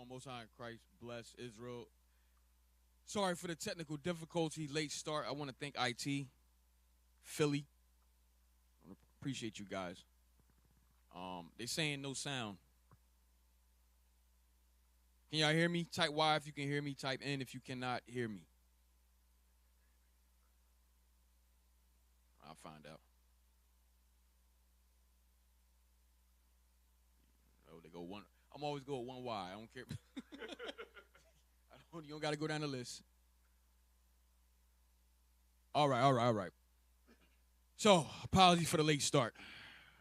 Most High in Christ bless Israel. Sorry for the technical difficulty, late start. I want to thank IT, Philly. I appreciate you guys. They saying no sound. Can y'all hear me? Type Y if you can hear me. Type N if you cannot hear me. I'll find out. Oh, they go one. I'm always go with one Y. I don't care. You don't got to go down the list. All right. So, apology for the late start.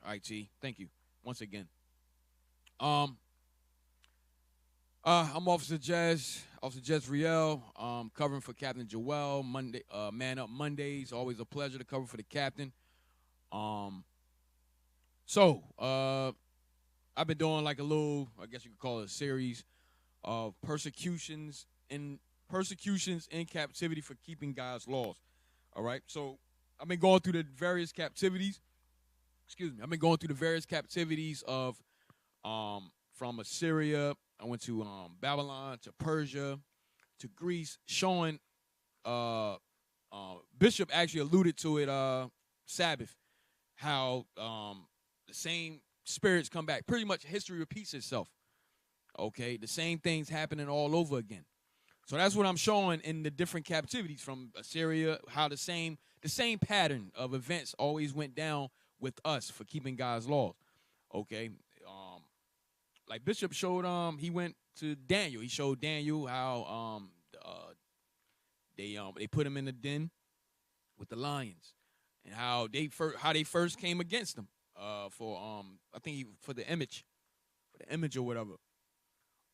IT, thank you once again. I'm Officer Jezreel, covering for Captain Joel. Monday, Man Up Mondays, always a pleasure to cover for the captain. So I've been doing like a little, I guess you could call it a series of persecutions in captivity for keeping God's laws. All right, so I've been going through the various captivities. I've been going through the various captivities of from Assyria. I went to Babylon, to Persia, to Greece, showing Bishop actually alluded to it Sabbath, how the same spirits come back. Pretty much history repeats itself. Okay, the same things happening all over again. So that's what I'm showing in the different captivities from Assyria, how the same pattern of events always went down with us for keeping God's laws. Okay. Like Bishop showed, he went to Daniel. He showed Daniel how they put him in the den with the lions, and how they first came against him for I think for the image or whatever.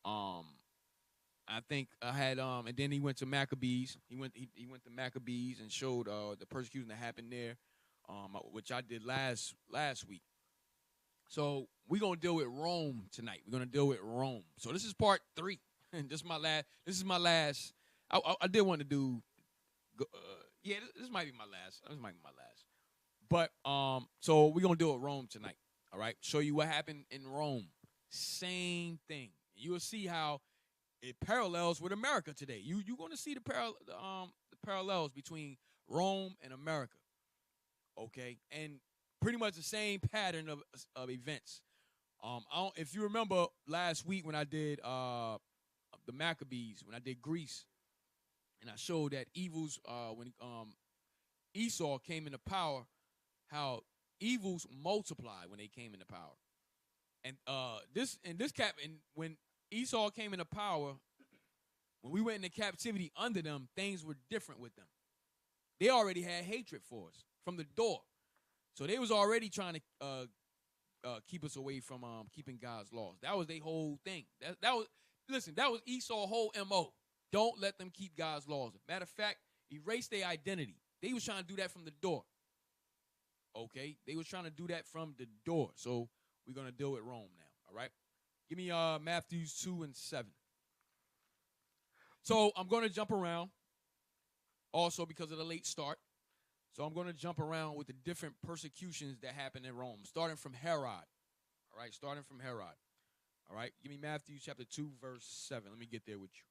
I think I had and then he went to Maccabees. He went to Maccabees and showed the persecution that happened there, which I did last week. So we're gonna deal with Rome tonight. We're gonna deal with Rome. So this is part 3. And this is my last. I did want to do. This might be my last. But so we're gonna deal with Rome tonight. All right. Show you what happened in Rome. Same thing. You'll see how it parallels with America today. You're gonna see the parallels between Rome and America. Okay, and pretty much the same pattern of events. If you remember last week when I did the Maccabees, when I did Greece, and I showed that evils when Esau came into power, how evils multiplied when they came into power. And when Esau came into power, when we went into captivity under them, things were different with them. They already had hatred for us from the door. So they was already trying to keep us away from keeping God's laws. That was their whole thing. That was Esau's whole MO. Don't let them keep God's laws. Matter of fact, erase their identity. They was trying to do that from the door. Okay? They was trying to do that from the door. So we're going to deal with Rome now. All right? Give me Matthew 2 and 7. So I'm going to jump around also because of the late start. So I'm going to jump around with the different persecutions that happened in Rome, starting from Herod. All right, starting from Herod. All right, give me Matthew chapter 2, verse 7. Let me get there with you.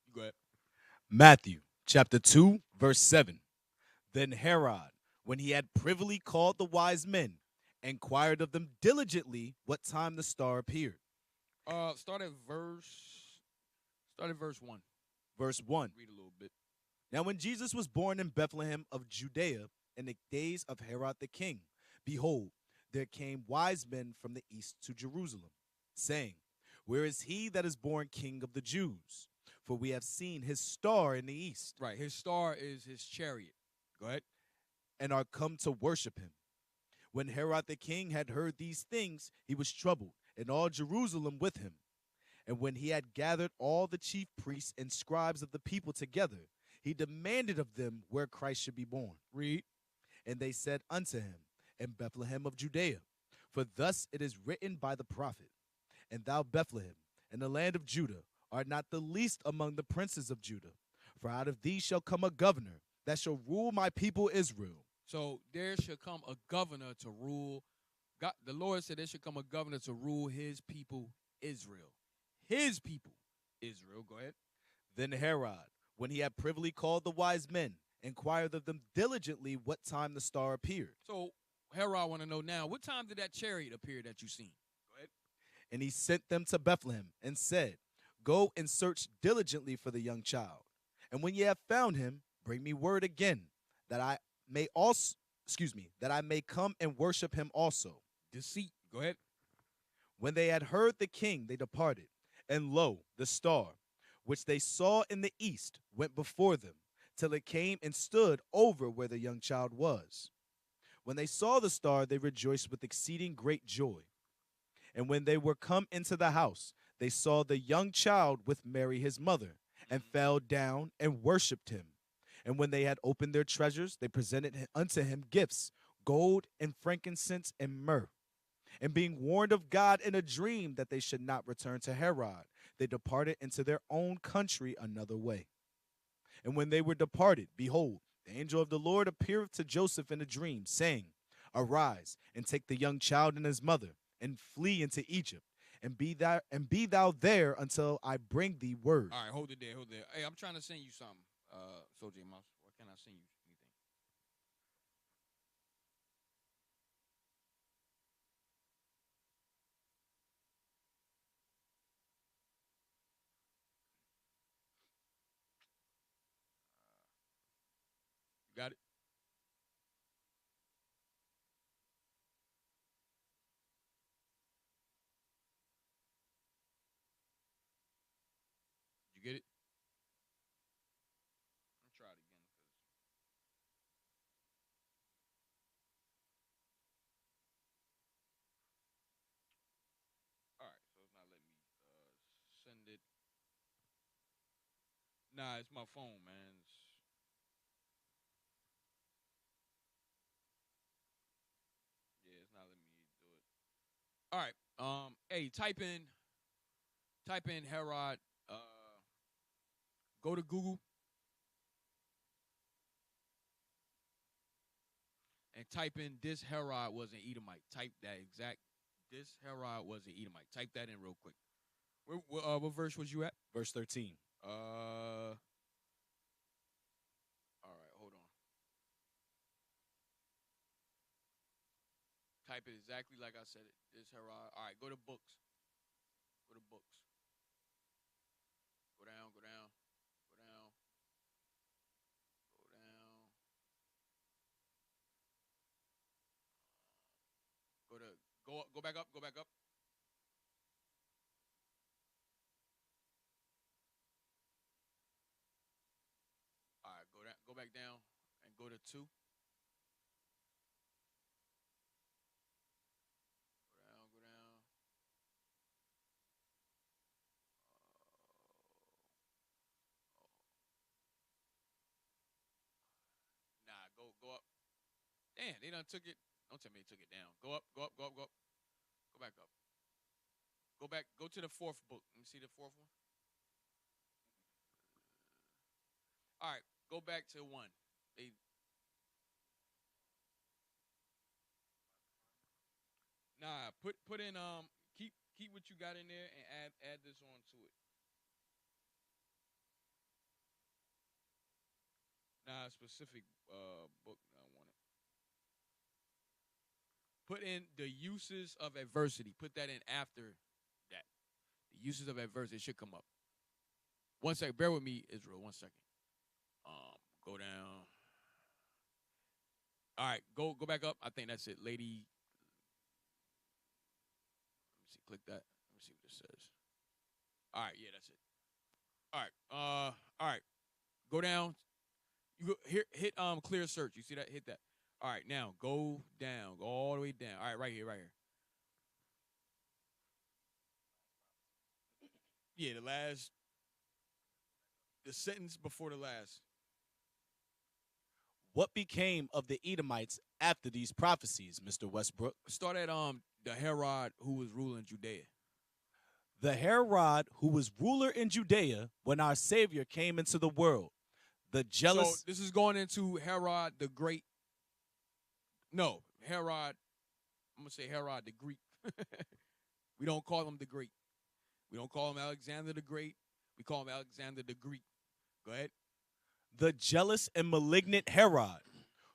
You go ahead. Matthew chapter 2, verse 7. Then Herod, when he had privily called the wise men, inquired of them diligently what time the star appeared. Start at verse 1. Verse 1. Read a little bit. Now when Jesus was born in Bethlehem of Judea in the days of Herod the king, behold, there came wise men from the east to Jerusalem, saying, Where is he that is born King of the Jews? For we have seen his star in the east. Right, his star is his chariot. Go ahead. And are come to worship him. When Herod the king had heard these things, he was troubled, and all Jerusalem with him. And when he had gathered all the chief priests and scribes of the people together, he demanded of them where Christ should be born. Read. And they said unto him, In Bethlehem of Judea. For thus it is written by the prophet, And thou, Bethlehem, in the land of Judah, art not the least among the princes of Judah. For out of thee shall come a governor that shall rule my people Israel. So there shall come a governor to rule God, the Lord said there should come a governor to rule his people Israel. His people Israel. Go ahead. Then Herod, when he had privily called the wise men, inquired of them diligently what time the star appeared. So Herod want to know now, what time did that chariot appear that you seen? Go ahead. And he sent them to Bethlehem and said, Go and search diligently for the young child. And when ye have found him, bring me word again, that I may come and worship him also. Deceit. Go ahead. When they had heard the king, they departed. And lo, the star, which they saw in the east, went before them, till it came and stood over where the young child was. When they saw the star, they rejoiced with exceeding great joy. And when they were come into the house, they saw the young child with Mary his mother, and fell down and worshipped him. And when they had opened their treasures, they presented unto him gifts, gold and frankincense and myrrh. And being warned of God in a dream that they should not return to Herod, they departed into their own country another way. And when they were departed, behold, the angel of the Lord appeared to Joseph in a dream, saying, Arise, and take the young child and his mother, and flee into Egypt, and be thou there until I bring thee word. All right, hold it there. Hey, I'm trying to send you something, Soji Mouse. What can I send you? Anything? You got it? You get it? I'm try it again because all right, so it's not letting me send it. Nah, it's my phone, man. Yeah, it's not letting me do it. All right. Hey, type in Herod. Go to Google and type in this Herod was an Edomite. Type that exact. This Herod was an Edomite. Type that in real quick. What verse was you at? Verse 13. All right, hold on. Type it exactly like I said it. This Herod. All right, go to books. Go to books. Go down, go down, go down, go down. Go back up, go back up. All right, go back down and go to 2. Go down, go down. Nah, go up. Damn, they done took it. Don't tell me they took it down. Go up, go up, go up, go up. Go back up. Go back. Go to the 4th book. Let me see the 4th one. All right, go back to 1. They put in keep what you got in there and add this on to it. Nah, specific book I want it. Put in the uses of adversity. Put that in after that. The uses of adversity should come up. 1 second. Bear with me, Israel. 1 second. Go down. All right, go back up. I think that's it, lady. Let me see. Click that. Let me see what it says. All right, yeah, that's it. All right. All right. Go down. You go here. Hit clear search. You see that? Hit that. All right. Now go down. Go all the way down. All right. Right here. Right here. Yeah, the sentence before the last. What became of the Edomites after these prophecies, Mr. Westbrook? Start at the Herod who was ruling Judea. The Herod who was ruler in Judea when our Savior came into the world. The jealous. So this is going into Herod the Great. No, Herod I'm gonna say Herod the Greek. We don't call him the Great. We don't call him Alexander the Great. We call him Alexander the Greek. Go ahead. The jealous and malignant Herod,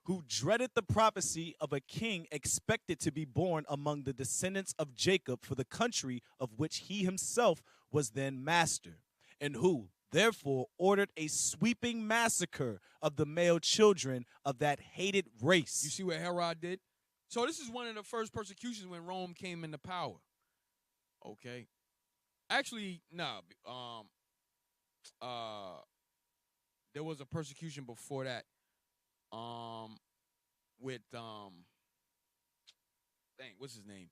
who dreaded the prophecy of a king expected to be born among the descendants of Jacob for the country of which he himself was then master, and who, therefore, ordered a sweeping massacre of the male children of that hated race. You see what Herod did? So this is one of the first persecutions when Rome came into power. Okay. Actually, no. There was a persecution before that. With what's his name?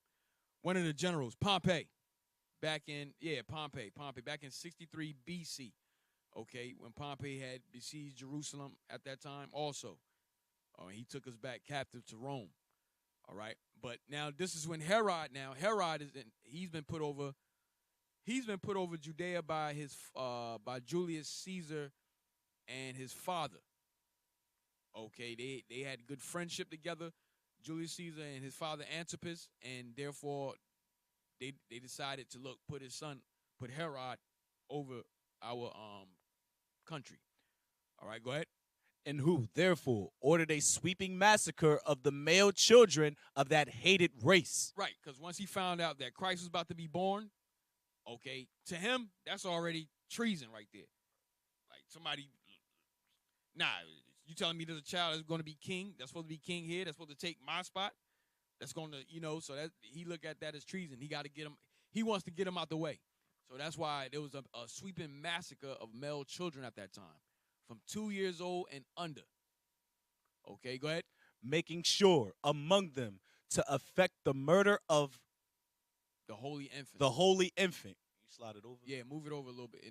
One of the generals, Pompey. Pompey back in 63 BC. Okay, when Pompey had besieged Jerusalem at that time also. He took us back captive to Rome. All right. But now this is when Herod he's been put over Judea by by Julius Caesar and his father. Okay, they had good friendship together, Julius Caesar and his father Antipas, and therefore they decided to put Herod over our country. All right, go ahead. And who, therefore, ordered a sweeping massacre of the male children of that hated race. Right, because once he found out that Christ was about to be born, okay, to him, that's already treason right there. Like somebody, you telling me there's a child that's going to be king, that's supposed to be king here, that's supposed to take my spot, that's going to, so that he look at that as treason. He wants to get him out the way. So that's why there was a sweeping massacre of male children at that time, from 2 years old and under. Okay, go ahead. Making sure among them to effect the murder of the holy infant. You slide it over? Yeah, move it over a little bit,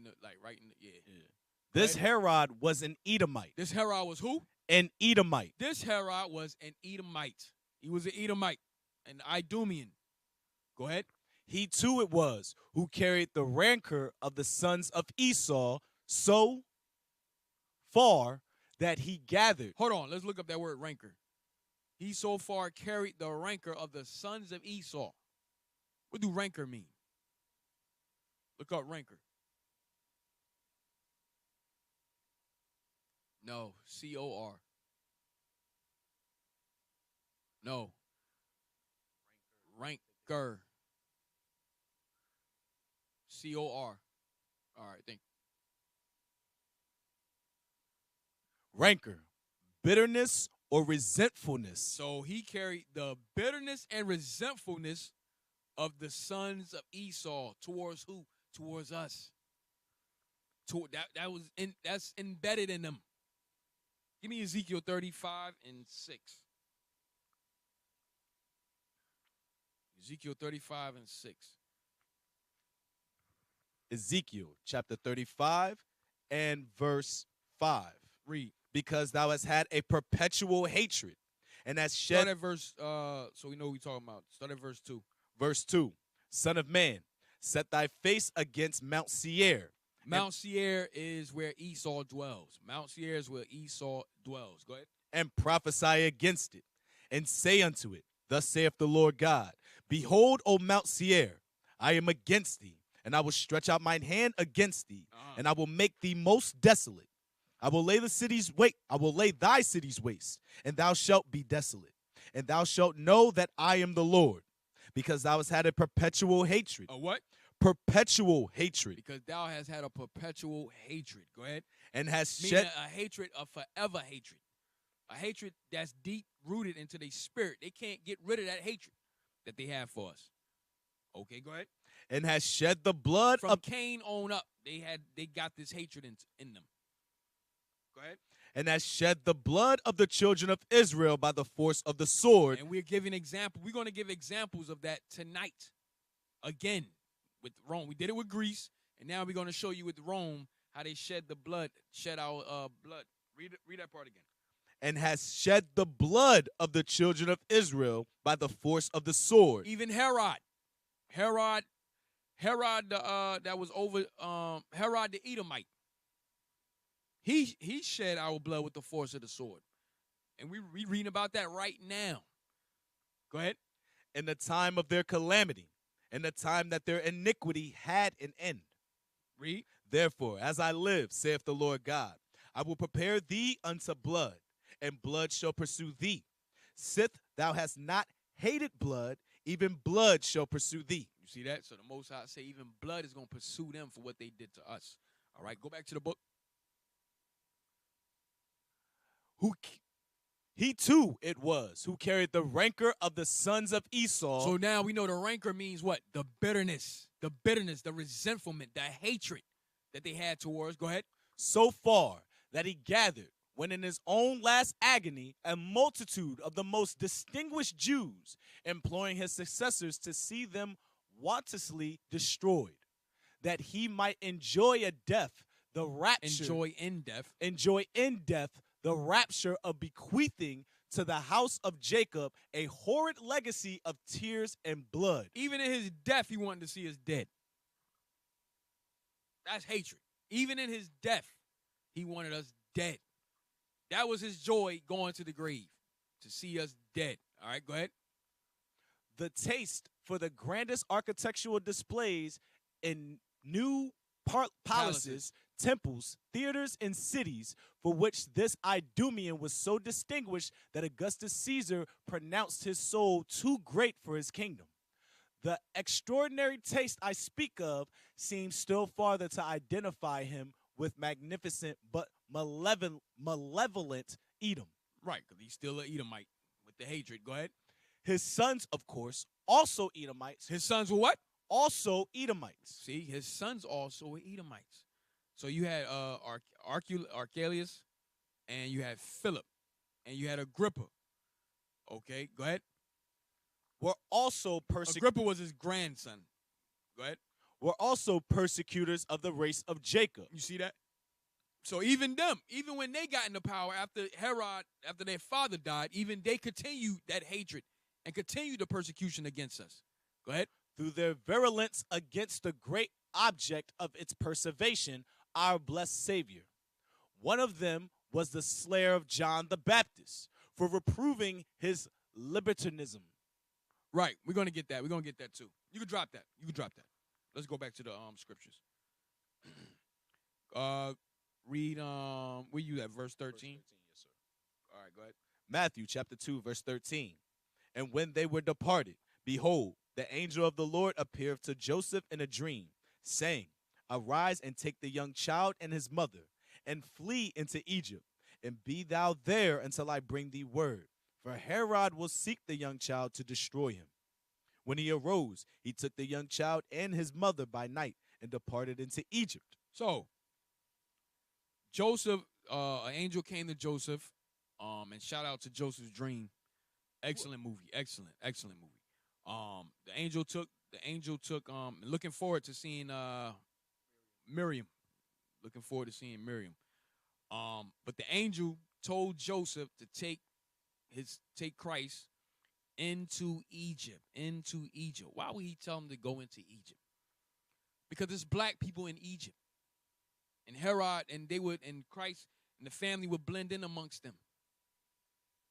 yeah. This Herod was an Edomite. This Herod was who? An Edomite. This Herod was an Edomite. He was an Edomite, an Idumean. Go ahead. He too it was who carried the rancor of the sons of Esau so far that he gathered. Hold on, let's look up that word rancor. He so far carried the rancor of the sons of Esau. What do rancor mean? Look up rancor. No, C-O-R. No. Rancor. C-O-R. All right, thank you. Rancor, bitterness or resentfulness. So he carried the bitterness and resentfulness of the sons of Esau towards who? Towards us. That's embedded in them. Give me Ezekiel 35:6. Ezekiel 35:6. Ezekiel chapter 35 and verse 5. Read. Because thou hast had a perpetual hatred, and hast shed. Start at verse, so we know what we're talking about. Start at verse 2. Verse 2. Son of man, set thy face against Mount Seir. Mount Seir is where Esau dwells. Mount Seir is where Esau dwells. Go ahead. And prophesy against it, and say unto it, Thus saith the Lord God, Behold, O Mount Seir, I am against thee, and I will stretch out mine hand against thee, and I will make thee most desolate. I will lay thy cities waste, and thou shalt be desolate. And thou shalt know that I am the Lord, because thou hast had a perpetual hatred. A what? Perpetual hatred. Because thou hast had a perpetual hatred. Go ahead. And hast shed a hatred, a forever hatred. A hatred that's deep rooted into their spirit. They can't get rid of that hatred that they have for us. Okay, go ahead. And has shed the blood from Cain on up. They got this hatred in them. Go ahead. And has shed the blood of the children of Israel by the force of the sword. And we're giving example. We're going to give examples of that tonight. Again, with Rome. We did it with Greece, and now we're going to show you with Rome how they shed our blood. Read that part again. And has shed the blood of the children of Israel by the force of the sword. Even Herod, that was over Herod the Edomite. He shed our blood with the force of the sword. And we reading about that right now. Go ahead. in the time of their calamity, in the time that their iniquity had an end. Read. Therefore, as I live, saith the Lord God, I will prepare thee unto blood, and blood shall pursue thee. Sith thou hast not hated blood, even blood shall pursue thee. You see that? So the Most High say even blood is going to pursue them for what they did to us. All right, go back to the book. He too it was who carried the rancor of the sons of Esau. So now we know the rancor means what? The bitterness, the resentment, the hatred that they had towards. Go ahead. So far that he gathered, when in his own last agony, a multitude of the most distinguished Jews, imploring his successors to see them wantonly destroyed, that he might enjoy a death, the rapture. Enjoy in death the rapture of bequeathing to the house of Jacob a horrid legacy of tears and blood. Even in his death, he wanted to see us dead. That's hatred. Even in his death, he wanted us dead. That was his joy going to the grave, to see us dead. All right, go ahead. The taste for the grandest architectural displays in new palaces, temples, theaters, and cities, for which this Idumean was so distinguished that Augustus Caesar pronounced his soul too great for his kingdom. The extraordinary taste I speak of seems still farther to identify him with magnificent but malevolent Edom. Right, because he's still an Edomite with the hatred. Go ahead. His sons, of course, also Edomites. His sons were what? Also Edomites. See, his sons also were Edomites. So you had Archelaus, and you had Philip, and you had Agrippa. Okay, go ahead. Were also Agrippa was his grandson. Go ahead. Were also persecutors of the race of Jacob. You see that? So even them, even when they got into power after Herod, after their father died, even they continued that hatred and continued the persecution against us. Go ahead. Through their virulence against the great object of its preservation, our blessed Savior. One of them was the slayer of John the Baptist for reproving his libertinism. Right. We're going to get that. We're going to get that too. You can drop that. Let's go back to the scriptures. Read, where you at, verse 13? Verse 13, yes, sir. All right, go ahead. Matthew chapter 2, verse 13. And when they were departed, behold, the angel of the Lord appeared to Joseph in a dream, saying, Arise and take the young child and his mother, and flee into Egypt, and be thou there until I bring thee word. For Herod will seek the young child to destroy him. When he arose, he took the young child and his mother by night and departed into Egypt. So, Joseph, an angel came to Joseph, and shout out to Joseph's dream. Excellent movie. Excellent movie. The angel took looking forward to seeing Miriam. Looking forward to seeing Miriam. But the angel told Joseph to take Christ into Egypt. Why would he tell him to go into Egypt? Because there's black people in Egypt. And Herod and Christ and the family would blend in amongst them.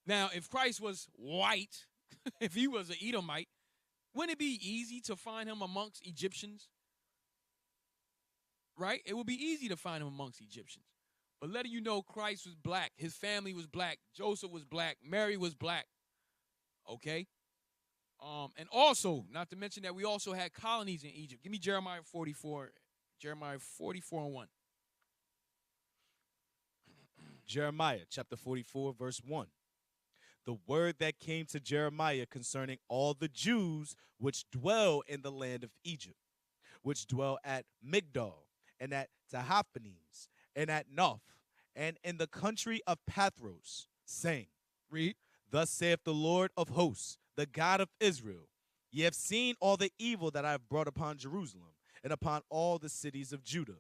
Now, if Christ was white, if he was an Edomite, wouldn't it be easy to find him amongst Egyptians? Right? It would be easy to find him amongst Egyptians. But letting you know Christ was black, his family was black, Joseph was black, Mary was black. Okay? And also, not to mention that we also had colonies in Egypt. Give me Jeremiah 44. Jeremiah 44:1. Jeremiah chapter 44, verse 1. The word that came to Jeremiah concerning all the Jews which dwell in the land of Egypt, which dwell at Migdol, and at Tahaphanes, and at Noph, and in the country of Pathros, saying, Read. Thus saith the Lord of hosts, the God of Israel, ye have seen all the evil that I have brought upon Jerusalem, and upon all the cities of Judah.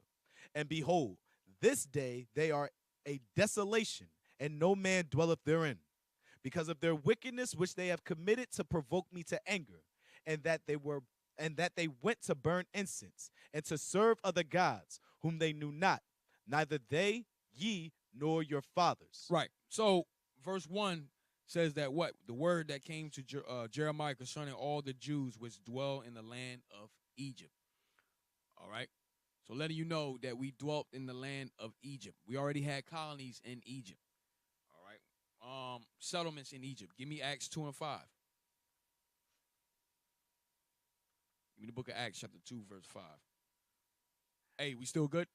And behold, this day they are a desolation, and no man dwelleth therein, because of their wickedness which they have committed to provoke me to anger, and that they went to burn incense, and to serve other gods, whom they knew not, neither they, ye, nor your fathers. Right. So, verse 1 says that what? The word that came to Jeremiah concerning all the Jews which dwell in the land of Egypt. All right? So letting you know that we dwelt in the land of Egypt. We already had colonies in Egypt. All right? Settlements in Egypt. Give me Acts 2 and 5. Give me the book of Acts, chapter 2, verse 5. Hey, we still good?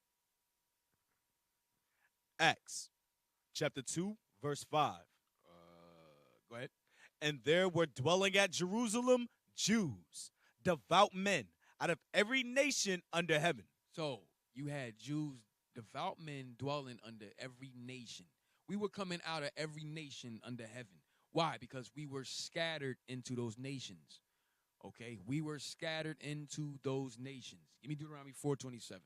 Acts chapter 2, verse 5. Go ahead. And there were dwelling at Jerusalem Jews, devout men out of every nation under heaven. So you had Jews, devout men dwelling under every nation. We were coming out of every nation under heaven. Why? Because we were scattered into those nations. Okay? We were scattered into those nations. Give me Deuteronomy 4:27.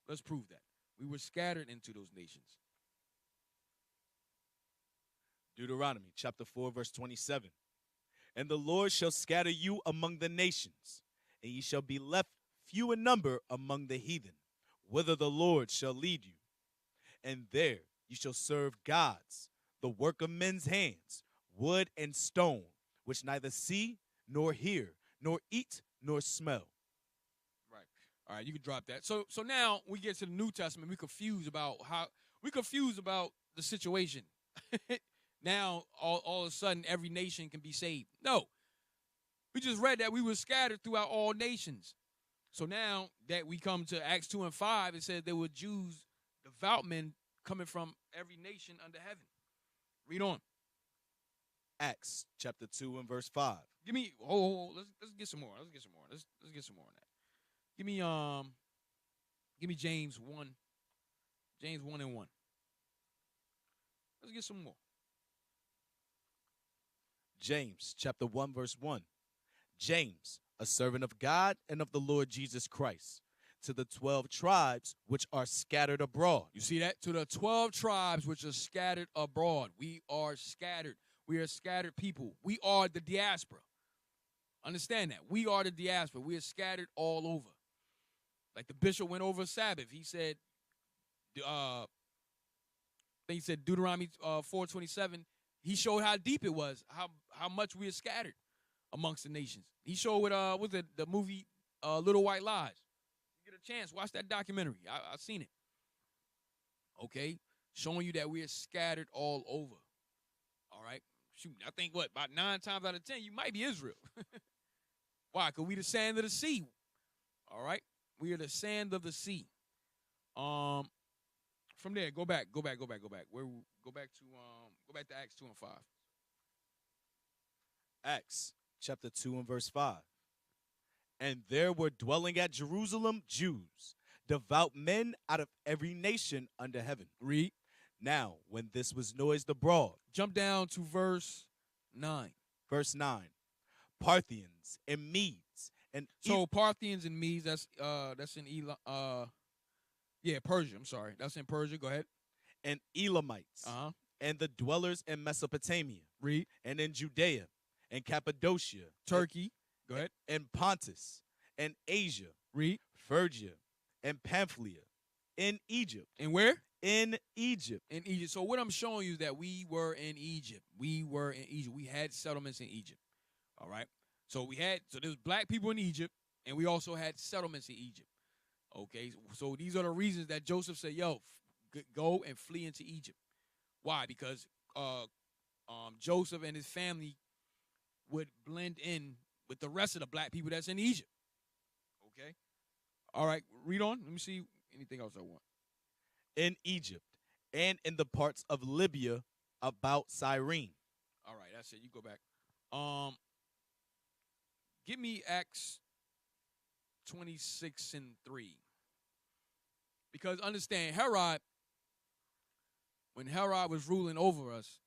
Let's prove that. We were scattered into those nations. Deuteronomy chapter 4, verse 27. And the Lord shall scatter you among the nations, and ye shall be left few in number among the heathen, whither the Lord shall lead you. And there you shall serve gods, the work of men's hands, wood and stone, which neither see, nor hear, nor eat, nor smell. Right. All right, you can drop that. So now we get to the New Testament. We confused about the situation. Now all of a sudden every nation can be saved. No. We just read that we were scattered throughout all nations. So now that we come to Acts 2 and 5, it says there were Jews, devout men coming from every nation under heaven. Read on. Acts chapter 2 and verse 5. Give me let's get some more. Let's get some more on that. Give me James 1. James 1 and 1. Let's get some more. James chapter 1 verse 1. James, a servant of God and of the Lord Jesus Christ, to the 12 tribes which are scattered abroad. You see that? To the 12 tribes which are scattered abroad. We are scattered. We are scattered people. We are the diaspora. Understand that. We are the diaspora. We are scattered all over. Like the bishop went over Sabbath. He said, Deuteronomy 4:27. He showed how deep it was, how much we are scattered amongst the nations. He showed with the movie Little White Lies. You get a chance, watch that documentary. I've seen it. Okay, showing you that we are scattered all over. All right, shoot, I think about 9 times out of 10 you might be Israel. Why? Because we the sand of the sea. All right, we are the sand of the sea. From there, go back. Go back to Acts 2 and 5. Acts chapter 2 and verse 5. And there were dwelling at Jerusalem Jews, devout men out of every nation under heaven. Read. Now, when this was noised abroad. Jump down to verse 9. Verse 9. Parthians and Medes and Parthians and Medes, that's in Persia. I'm sorry. That's in Persia. Go ahead. And Edomites. And the dwellers in Mesopotamia. Read. And in Judea and Cappadocia. Turkey. Go ahead. And Pontus and Asia. Read. Phrygia and Pamphylia. In Egypt. And where? In Egypt. In Egypt. So what I'm showing you is that we were in Egypt. We had settlements in Egypt. All right. So there's black people in Egypt, and we also had settlements in Egypt. Okay. So these are the reasons that Joseph said, yo, go and flee into Egypt. Why? Because Joseph and his family would blend in with the rest of the black people that's in Egypt. Okay? All right, read on. Let me see anything else I want. In Egypt and in the parts of Libya about Cyrene. All right, that's it. You go back. Give me Acts 26 and 3. Because understand, when Herod was ruling over us,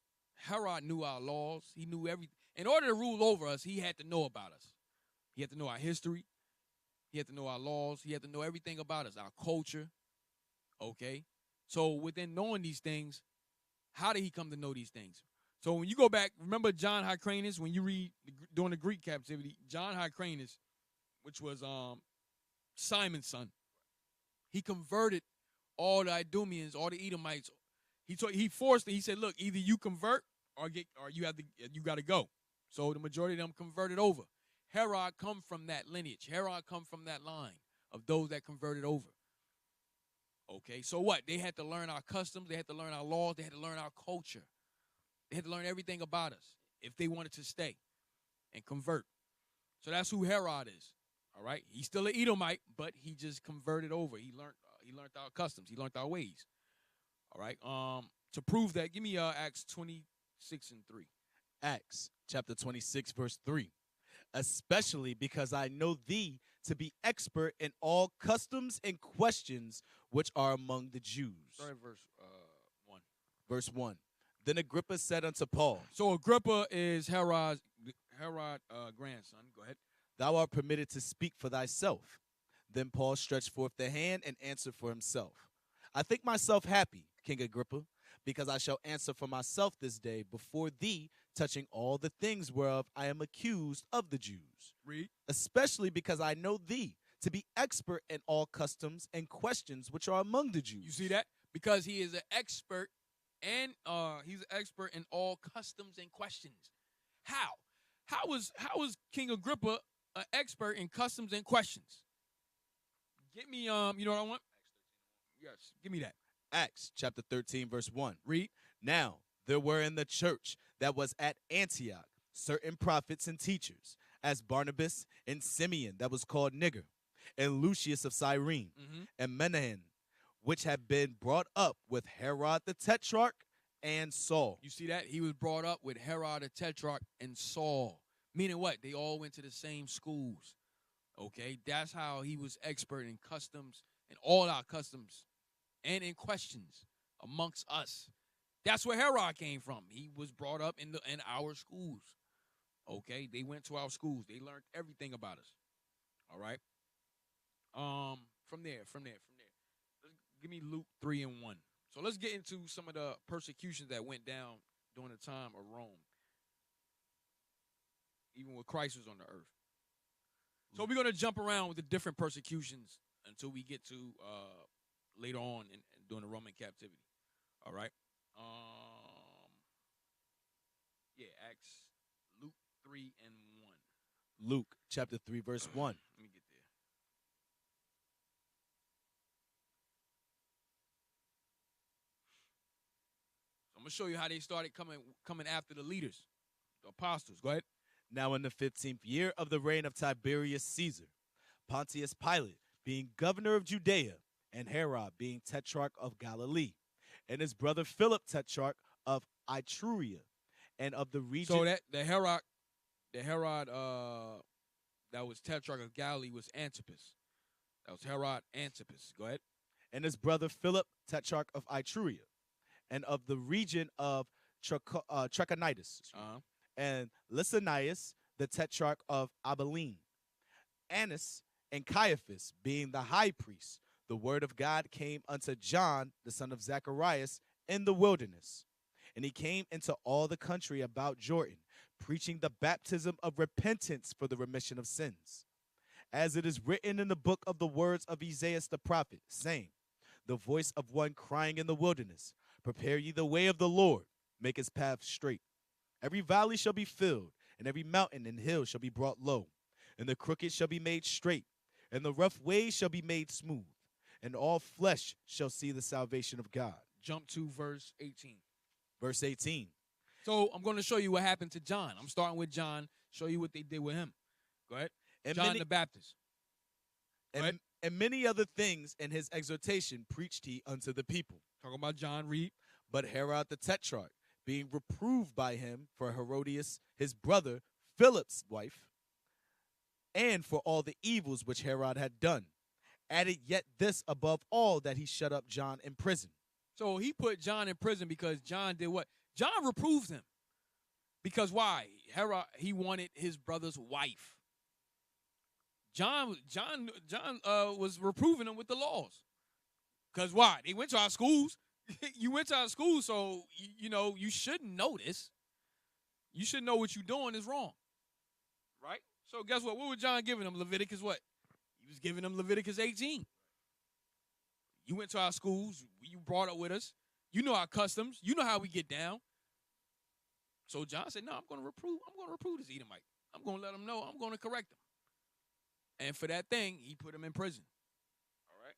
Herod knew our laws. He knew everything. In order to rule over us, he had to know about us. He had to know our history. He had to know our laws. He had to know everything about us, our culture. Okay? So within knowing these things, how did he come to know these things? So when you go back, remember John Hyrcanus, when you read during the Greek captivity, John Hyrcanus, which was Simon's son, he converted all the Idumeans, all the Edomites. He forced it. He said, look, either you convert or you got to go. So the majority of them converted over. Herod come from that lineage. Herod come from that line of those that converted over. Okay, so what? They had to learn our customs. They had to learn our laws. They had to learn our culture. They had to learn everything about us if they wanted to stay and convert. So that's who Herod is. All right, he's still an Edomite, but he just converted over. He learned our customs. He learned our ways. All right. To prove that, give me Acts 26:3. Acts chapter 26, verse 3. Especially because I know thee to be expert in all customs and questions which are among the Jews. Sorry, verse 1. Verse 1. Then Agrippa said unto Paul, So Agrippa is Herod's grandson. Go ahead. Thou art permitted to speak for thyself. Then Paul stretched forth the hand and answered for himself. I think myself happy, King Agrippa, because I shall answer for myself this day before thee, touching all the things whereof I am accused of the Jews. Read. Especially because I know thee to be expert in all customs and questions which are among the Jews. You see that? Because he is an expert, and he's an expert in all customs and questions. How? How was King Agrippa an expert in customs and questions? Get me, you know what I want? Yes, give me that. Acts chapter 13, verse 1. Read. Now there were in the church that was at Antioch certain prophets and teachers, as Barnabas and Simeon, that was called Niger, and Lucius of Cyrene, and Menahem, which had been brought up with Herod the Tetrarch and Saul. You see that? He was brought up with Herod the Tetrarch and Saul. Meaning what? They all went to the same schools. Okay? That's how he was expert in customs and all our customs and in questions amongst us. That's where Herod came from. He was brought up in our schools. Okay? They went to our schools. They learned everything about us. All right? From there. Let's give me Luke 3:1. So let's get into some of the persecutions that went down during the time of Rome, even when Christ was on the earth. So we're going to jump around with the different persecutions until we get to later on during the Roman captivity. All right? Acts, Luke 3:1. Luke chapter 3, verse 1. Let me get there. So I'm going to show you how they started coming after the leaders, the apostles. Go ahead. Now in the 15th year of the reign of Tiberius Caesar, Pontius Pilate being governor of Judea, and Herod being tetrarch of Galilee, and his brother Philip tetrarch of Ituraea, and of the region. So that the Herod that was tetrarch of Galilee was Antipas. That was Herod Antipas. Go ahead. And his brother Philip tetrarch of Ituraea, and of the region of Trachonitis, and Lysanias the tetrarch of Abilene. Annas and Caiaphas being the high priests, the word of God came unto John, the son of Zacharias, in the wilderness. And he came into all the country about Jordan, preaching the baptism of repentance for the remission of sins. As it is written in the book of the words of Isaiah the prophet, saying, the voice of one crying in the wilderness, prepare ye the way of the Lord, make his path straight. Every valley shall be filled, and every mountain and hill shall be brought low, and the crooked shall be made straight, and the rough ways shall be made smooth, and all flesh shall see the salvation of God. Jump to verse 18. Verse 18. So I'm going to show you what happened to John. I'm starting with John, show you what they did with him. Go ahead. And John the Baptist. And many other things in his exhortation preached he unto the people. Talking about John, read. But Herod the Tetrarch, being reproved by him for Herodias, his brother, Philip's wife, and for all the evils which Herod had done, added yet this above all, that he shut up John in prison. So he put John in prison because John did what? John reproved him. Because why? Herod, he wanted his brother's wife. John was reproving him with the laws. Because why? They went to our schools. You went to our schools, so, you shouldn't know this. You should know what you're doing is wrong. Right? So guess what? What was John giving them? Leviticus what? He was giving them Leviticus 18. You went to our schools. You brought up with us. You know our customs. You know how we get down. So John said, no, I'm going to reprove this Edomite. I'm going to let him know. I'm going to correct him. And for that thing, he put him in prison. All right.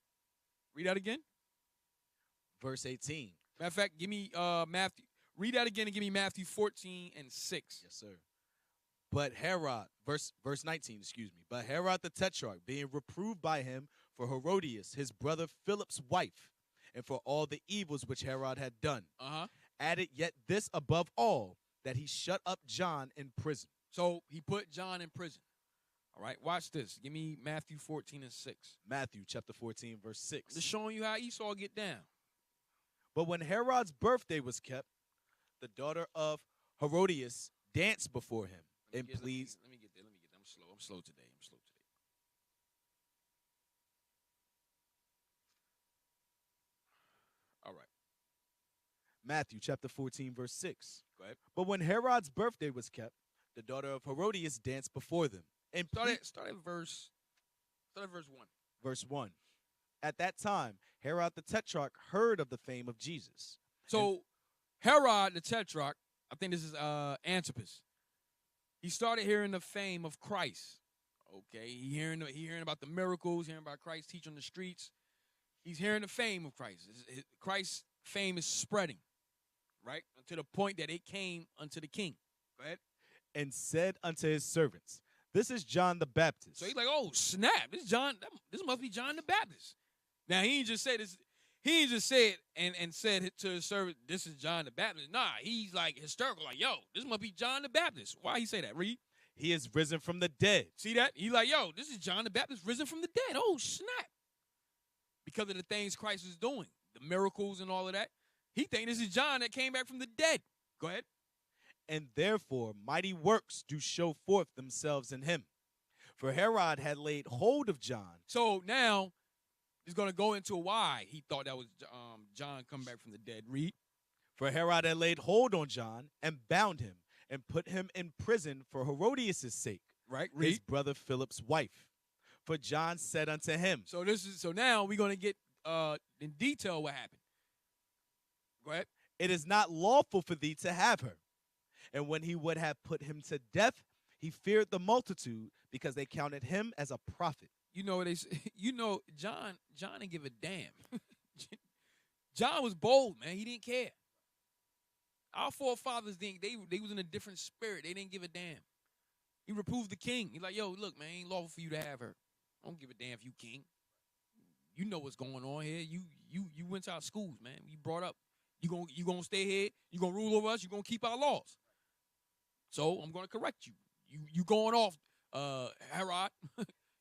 Read that again. Verse 18. Matter of fact, give me Matthew. Read that again and give me Matthew 14 and 6. Yes, sir. But Herod, verse 19, excuse me. But Herod the Tetrarch, being reproved by him for Herodias, his brother Philip's wife, and for all the evils which Herod had done, added yet this above all, that he shut up John in prison. So he put John in prison. All right, watch this. Give me Matthew 14 and 6. Matthew chapter 14, verse 6. I'm just showing you how Esau get down. But when Herod's birthday was kept, the daughter of Herodias danced before him and pleased. Let me get there. I'm slow today. All right. Matthew chapter 14, verse 6. Go ahead. But when Herod's birthday was kept, the daughter of Herodias danced before them. And start at verse 1. Verse 1. At that time, Herod the Tetrarch heard of the fame of Jesus. So Herod the Tetrarch, I think this is Antipas. He started hearing the fame of Christ. Okay, he hearing about the miracles, hearing about Christ teaching on the streets. He's hearing the fame of Christ. Christ's fame is spreading, right? To the point that it came unto the king. Go ahead. And said unto his servants, this is John the Baptist. So he's like, oh, snap. This must be John the Baptist. Now, he ain't just say this. He ain't just say it and said it to his servant, this is John the Baptist. Nah, he's like hysterical, like, yo, this must be John the Baptist. Why he say that? Read. He is risen from the dead. See that? He like, yo, this is John the Baptist risen from the dead. Oh, snap. Because of the things Christ is doing, the miracles and all of that. He think this is John that came back from the dead. Go ahead. And therefore mighty works do show forth themselves in him. For Herod had laid hold of John. So now he's going to go into why he thought that was John coming back from the dead. Read. For Herod had laid hold on John and bound him and put him in prison for Herodias' sake, right? Read. His brother Philip's wife. For John said unto him. So now we're going to get in detail what happened. Go ahead. It is not lawful for thee to have her. And when he would have put him to death, he feared the multitude because they counted him as a prophet. John didn't give a damn. John was bold, man. He didn't care. Our forefathers didn't. They was in a different spirit. They didn't give a damn. He reproved the king. He's like, yo, look, man, ain't lawful for you to have her. I don't give a damn if you king. You know what's going on here. You went to our schools, man. You brought up. You gonna stay here. You gonna rule over us. You gonna keep our laws. So I'm gonna correct you. You going off, Herod.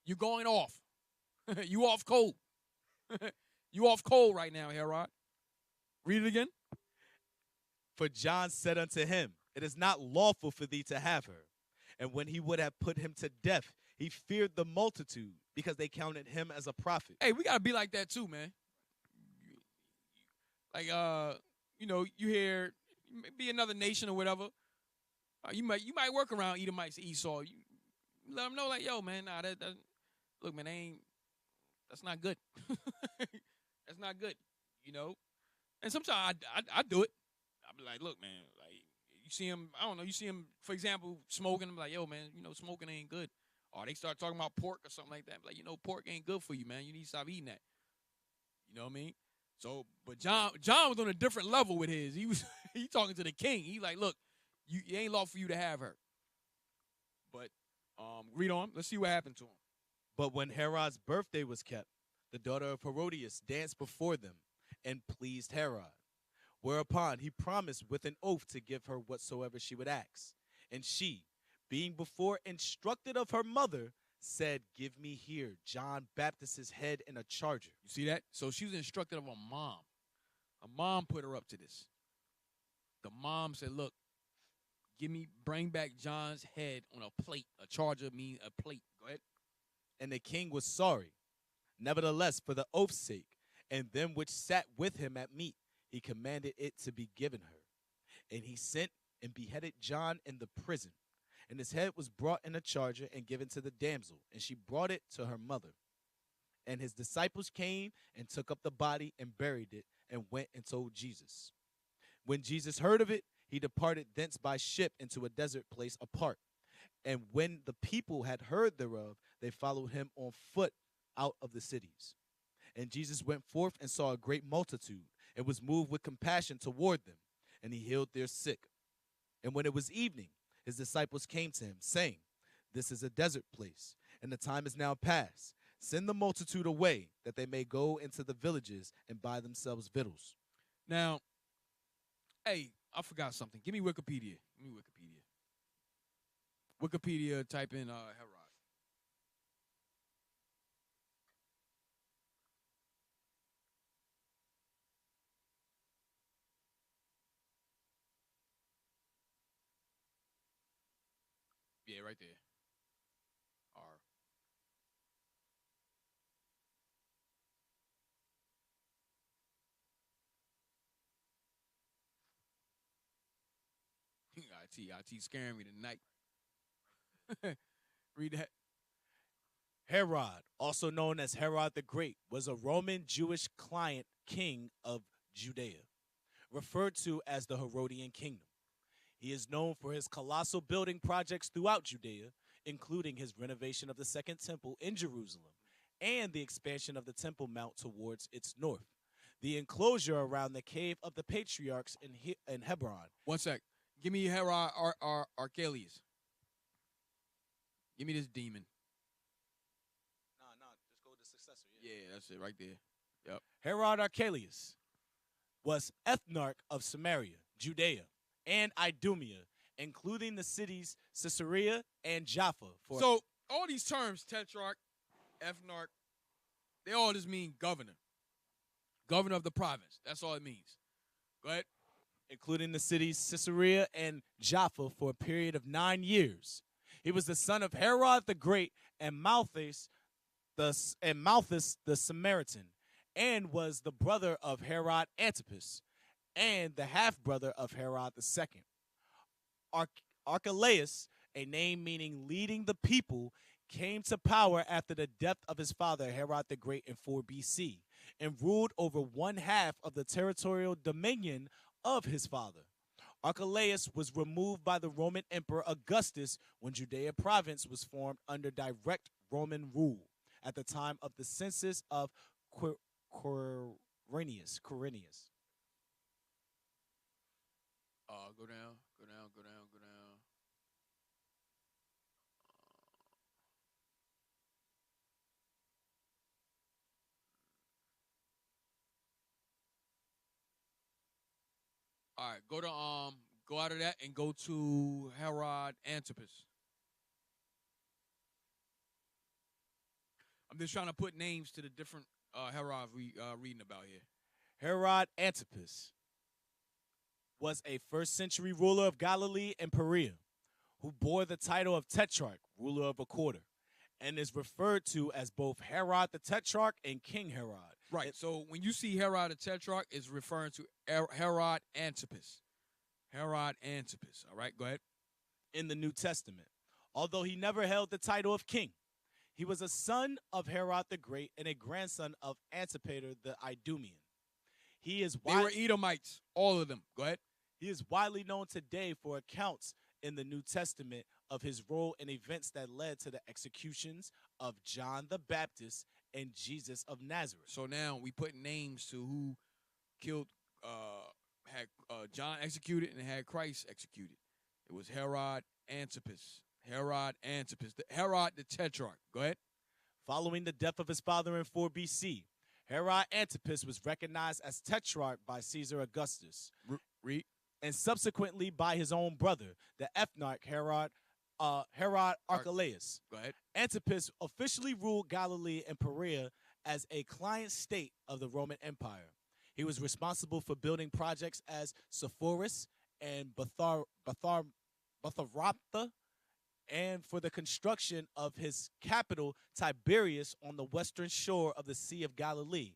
You're going off. You off cold. You off cold right now, Herod. Read it again. For John said unto him, it is not lawful for thee to have her. And when he would have put him to death, he feared the multitude because they counted him as a prophet. Hey, we gotta be like that too, man. Like, you hear, be another nation or whatever. You might work around Edomites, Esau. You let them know, like, yo, man, nah, look, man, that's not good. That's not good, And sometimes I do it. I be like, look, man, like, you see him, I don't know, you see him, for example, smoking. I'm like, yo, man, smoking ain't good. Or they start talking about pork or something like that. I'm like, pork ain't good for you, man. You need to stop eating that. You know what I mean? So, but John was on a different level with his. He talking to the king. He like, look, it ain't lawful for you to have her. But read on. Let's see what happened to him. But when Herod's birthday was kept, the daughter of Herodias danced before them and pleased Herod. Whereupon he promised with an oath to give her whatsoever she would ask. And she, being before instructed of her mother, said, give me here John Baptist's head in a charger. You see that? So she was instructed of a mom. A mom put her up to this. The mom said, look, bring back John's head on a plate. A charger means a plate. Go ahead. And the king was sorry. Nevertheless, for the oath's sake, and them which sat with him at meat, he commanded it to be given her. And he sent and beheaded John in the prison. And his head was brought in a charger and given to the damsel, and she brought it to her mother. And his disciples came and took up the body and buried it and went and told Jesus. When Jesus heard of it, he departed thence by ship into a desert place apart. And when the people had heard thereof, they followed him on foot out of the cities. And Jesus went forth and saw a great multitude, and was moved with compassion toward them, and he healed their sick. And when it was evening, his disciples came to him, saying, This is a desert place, and the time is now past. Send the multitude away, that they may go into the villages and buy themselves victuals. Now, hey, I forgot something. Give me Wikipedia. Wikipedia, type in Herod. Yeah, right there. R. IT scaring me tonight. Read that. Herod, also known as Herod the Great, was a Roman Jewish client king of Judea, referred to as the Herodian kingdom. He is known for his colossal building projects throughout Judea, including his renovation of the Second Temple in Jerusalem and the expansion of the Temple Mount towards its north, the enclosure around the cave of the patriarchs in Hebron. One sec. Give me Herod Archelaus. Give me this demon. Nah, just go to the successor. Yeah, that's it right there. Yep. Herod Archelaus was ethnarch of Samaria, Judea, and Idumea, including the cities Caesarea and Jaffa. So all these terms, tetrarch, ethnarch, they all just mean governor. Governor of the province. That's all it means. Go ahead. Including the cities Caesarea and Jaffa for a period of 9 years. He was the son of Herod the Great and Malchus the Samaritan, and was the brother of Herod Antipas, and the half-brother of Herod II. Archelaus, a name meaning leading the people, came to power after the death of his father Herod the Great in 4 BC, and ruled over one half of the territorial dominion of his father. Archelaus was removed by the Roman Emperor Augustus when Judea province was formed under direct Roman rule at the time of the census of Quirinius. Go down. All right, go out of that and go to Herod Antipas. I'm just trying to put names to the different Herod we reading about here. Herod Antipas was a first-century ruler of Galilee and Perea, who bore the title of Tetrarch, ruler of a quarter, and is referred to as both Herod the Tetrarch and King Herod. Right. So when you see Herod the Tetrarch, it's referring to Herod Antipas. Herod Antipas. All right, go ahead. In the New Testament, although he never held the title of king, he was a son of Herod the Great and a grandson of Antipater the Idumean. They were Edomites, all of them. Go ahead. He is widely known today for accounts in the New Testament of his role in events that led to the executions of John the Baptist and Jesus of Nazareth. So now we put names to who killed, had John executed and had Christ executed. It was Herod Antipas. Herod the Tetrarch. Go ahead. Following the death of his father in 4 BC, Herod Antipas was recognized as Tetrarch by Caesar Augustus. Read. And subsequently by his own brother, the ethnarch Herod Archelaus. Go ahead. Antipas officially ruled Galilee and Perea as a client state of the Roman Empire. He was responsible for building projects as Sepphoris and Betharatha, and for the construction of his capital, Tiberias, on the western shore of the Sea of Galilee.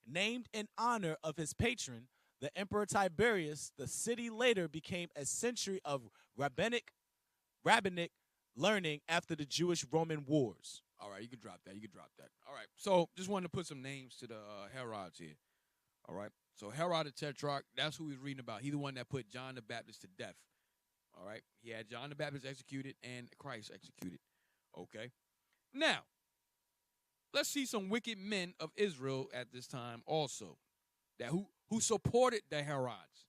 Named in honor of his patron, the Emperor Tiberius, the city later became a century of rabbinic learning after the Jewish-Roman wars. All right, you can drop that. All right, so just wanted to put some names to the Herods here. All right, So Herod the Tetrarch, that's who he's reading about. He's the one that put John the Baptist to death. All right? He had John the Baptist executed and Christ executed. Okay? Now, let's see some wicked men of Israel at this time also, that who supported the Herods.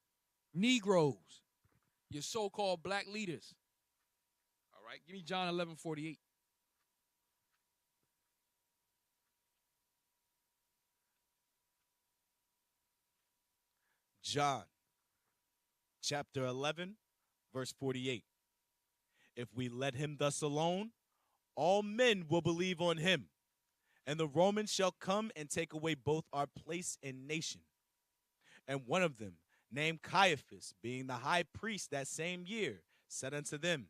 Negroes, your so-called black leaders. All right? Give me John 11:48. John, chapter 11, verse 48. If we let him thus alone, all men will believe on him, and the Romans shall come and take away both our place and nation. And one of them, named Caiaphas, being the high priest that same year, said unto them,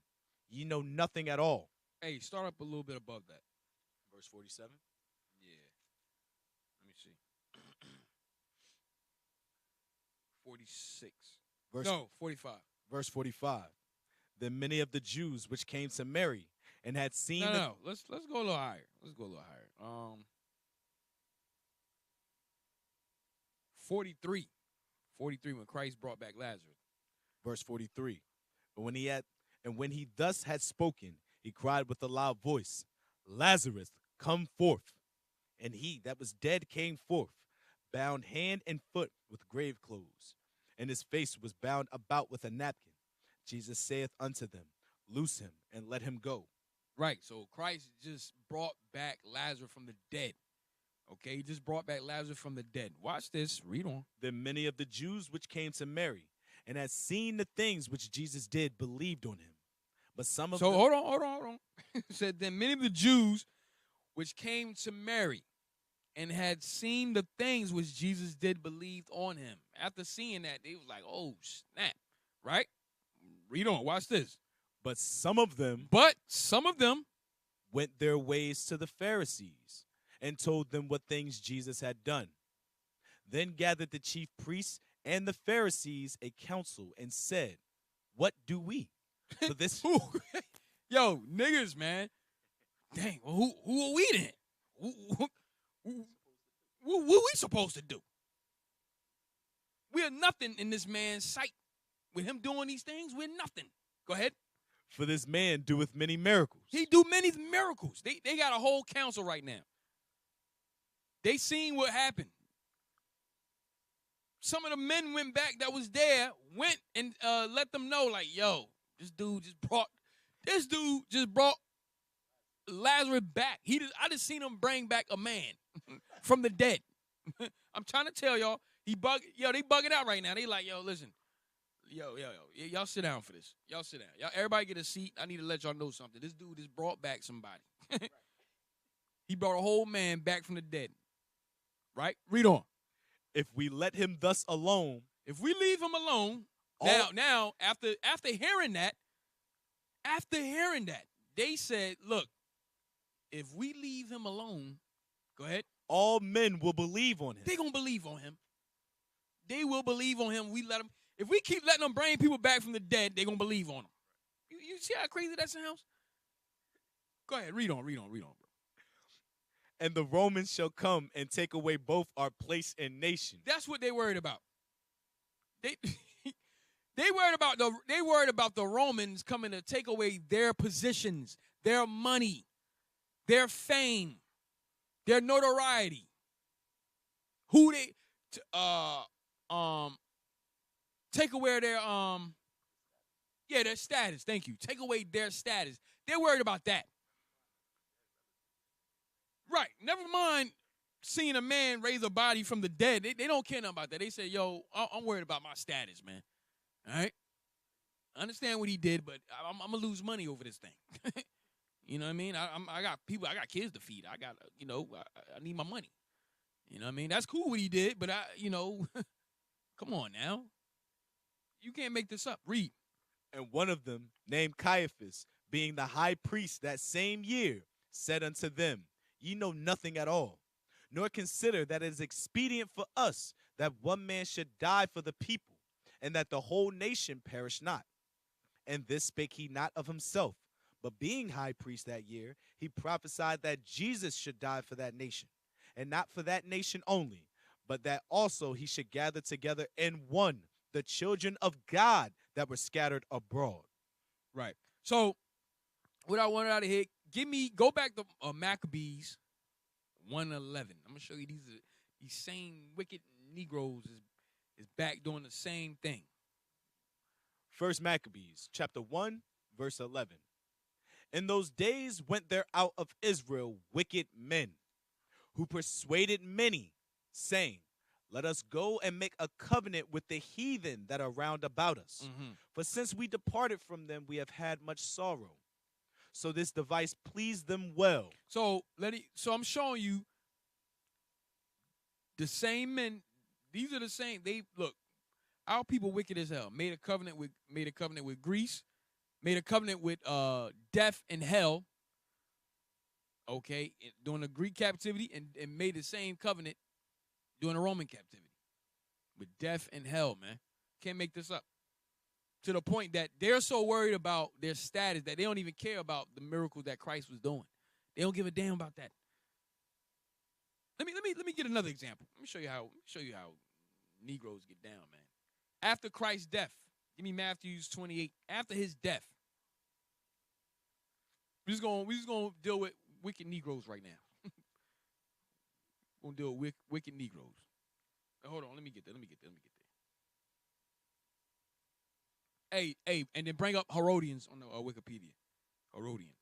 Ye know nothing at all. Hey, start up a little bit above that. Verse 47. Yeah. Let me see. 46. No, 45. Verse 45. Then many of the Jews which came to Mary and had seen No. Let's go a little higher. Let's go a little higher. 43. 43 when Christ brought back Lazarus. Verse 43. But when he thus had spoken, he cried with a loud voice, Lazarus, come forth. And he that was dead came forth, bound hand and foot with grave clothes, and his face was bound about with a napkin. Jesus saith unto them, Loose him and let him go. Right, so Christ just brought back Lazarus from the dead. Okay, he just brought back Lazarus from the dead. Watch this, read on. Then many of the Jews which came to Mary and had seen the things which Jesus did believed on him. But some of hold on. Said then many of the Jews which came to Mary and had seen the things which Jesus did believed on him. After seeing that, they was like, oh, snap, right? Read on, watch this. But some of them went their ways to the Pharisees and told them what things Jesus had done. Then gathered the chief priests and the Pharisees a council and said, What do we? For this Yo, niggas, man. Dang, well, who are we then? What we supposed to do? We are nothing in this man's sight. With him doing these things, we're nothing. Go ahead. For this man doeth many miracles. He do many miracles. They got a whole council right now. They seen what happened. Some of the men went back that was there, went and let them know, like, yo, this dude just brought Lazarus back. I just seen him bring back a man from the dead. I'm trying to tell y'all, they bugging out right now. They like, yo, listen, y'all sit down for this. Y'all sit down. Y'all, everybody get a seat. I need to let y'all know something. This dude just brought back somebody. He brought a whole man back from the dead. Right? Read on. If we let him thus alone. If we leave him alone. Now, after hearing that, they said, look, if we leave him alone, go ahead. All men will believe on him. They're going to believe on him. They will believe on him. If we keep letting them bring people back from the dead, they're going to believe on him. You see how crazy that sounds? Go ahead, read on, bro. And the Romans shall come and take away both our place and nation. That's what they worried about. They worried about the Romans coming to take away their positions, their money, their fame, their notoriety. Take away their status. Thank you. Take away their status. They're worried about that. Right. Never mind seeing a man raise a body from the dead. They don't care nothing about that. They say, yo, I'm worried about my status, man. All right? I understand what he did, but I'm going to lose money over this thing. You know what I mean? I got kids to feed. I need my money. You know what I mean? That's cool what he did, but come on now. You can't make this up. Read. And one of them, named Caiaphas, being the high priest that same year, said unto them, Ye know nothing at all, nor consider that it is expedient for us that one man should die for the people, and that the whole nation perish not. And this spake he not of himself, but being high priest that year, he prophesied that Jesus should die for that nation, and not for that nation only, but that also he should gather together in one the children of God that were scattered abroad. Right. So what I wanted out of here, go back to Maccabees 1:11. I'm gonna show you these same wicked Negroes is back doing the same thing. First Maccabees, chapter 1, verse 11. In those days went there out of Israel wicked men, who persuaded many, saying, let us go and make a covenant with the heathen that are round about us. Mm-hmm. For since we departed from them, we have had much sorrow. So this device pleased them well. So I'm showing you the same men. These are the same. Our people wicked as hell. Made a covenant with Greece, made a covenant with death and hell. Okay, during the Greek captivity, and made the same covenant during the Roman captivity with death and hell, man. Can't make this up. To the point that they're so worried about their status that they don't even care about the miracles that Christ was doing. They don't give a damn about that. Let me get another example. Let me show you how Negroes get down, man. After Christ's death, give me Matthew 28. After his death, we're just gonna deal with wicked Negroes right now. We're gonna deal with wicked Negroes. Hold on, let me get there. Hey, and then bring up Herodians on the Wikipedia. Herodians.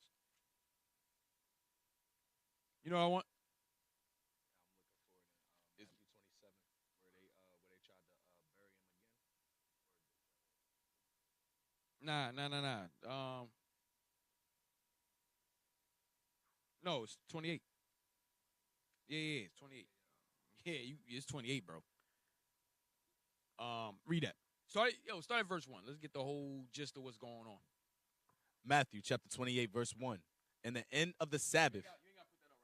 You know what I want? I'm looking for it in Matthew 27, where they tried to bury him again. Nah. No, it's 28. Yeah, it's 28. Yeah, it's 28, bro. Read that. Start at verse 1. Let's get the whole gist of what's going on. Matthew chapter 28, verse 1. In the end of the Sabbath. You ain't got to put that up right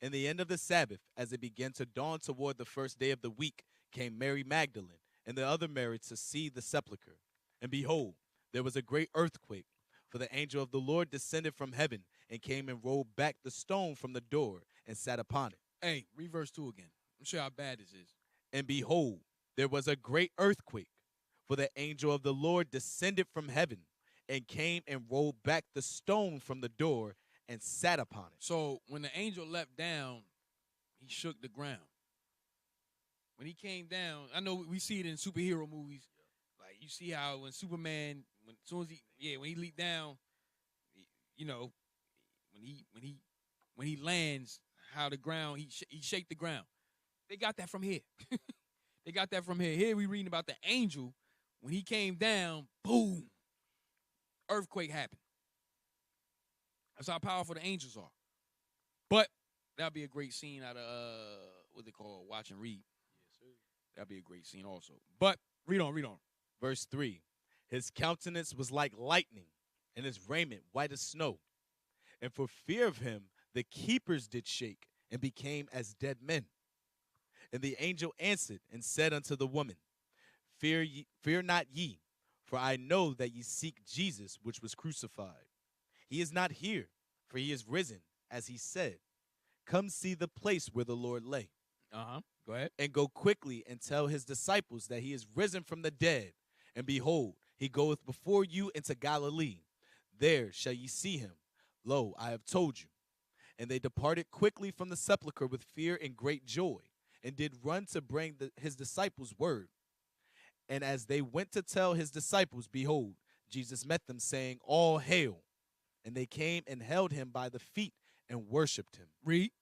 now. In the end of the Sabbath, as it began to dawn toward the first day of the week, came Mary Magdalene and the other Mary to see the sepulchre. And behold, there was a great earthquake, for the angel of the Lord descended from heaven and came and rolled back the stone from the door and sat upon it. Hey, read verse 2 again. I'm sure how bad this is. And behold, there was a great earthquake, for the angel of the Lord descended from heaven and came and rolled back the stone from the door and sat upon it. So when the angel leapt down, he shook the ground. When he came down, I know we see it in superhero movies. Like you see how when Superman, when he leaped down, you know, when he lands, how the ground he shake the ground. They got that from here. They got that from here. Here we reading about the angel. When he came down, boom, earthquake happened. That's how powerful the angels are. But that'd be a great scene out of what they call watch and read. Yes, sir. That'd be a great scene also. But read on. Verse 3. His countenance was like lightning, and his raiment white as snow. And for fear of him, the keepers did shake and became as dead men. And the angel answered and said unto the woman, Fear not ye, for I know that ye seek Jesus, which was crucified. He is not here, for he is risen, as he said. Come see the place where the Lord lay. Go ahead. And go quickly and tell his disciples that he is risen from the dead. And behold, he goeth before you into Galilee. There shall ye see him. Lo, I have told you. And they departed quickly from the sepulchre with fear and great joy, and did run to bring his disciples word. And as they went to tell his disciples, behold, Jesus met them, saying, All hail. And they came and held him by the feet and worshipped him. Read.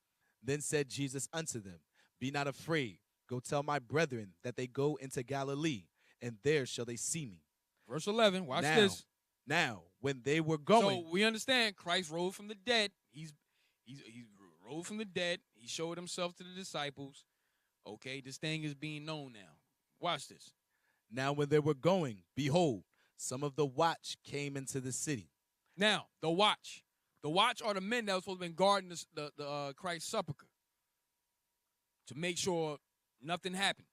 Then said Jesus unto them, Be not afraid. Go tell my brethren that they go into Galilee, and there shall they see me. Verse 11. Watch this. Now, when they were going. So we understand Christ rose from the dead. He's rose from the dead. He showed himself to the disciples. Okay, this thing is being known now. Watch this. Now, when they were going, behold, some of the watch came into the city. Now, the watch. The watch are the men that were supposed to be guarding the Christ's sepulchre to make sure nothing happened.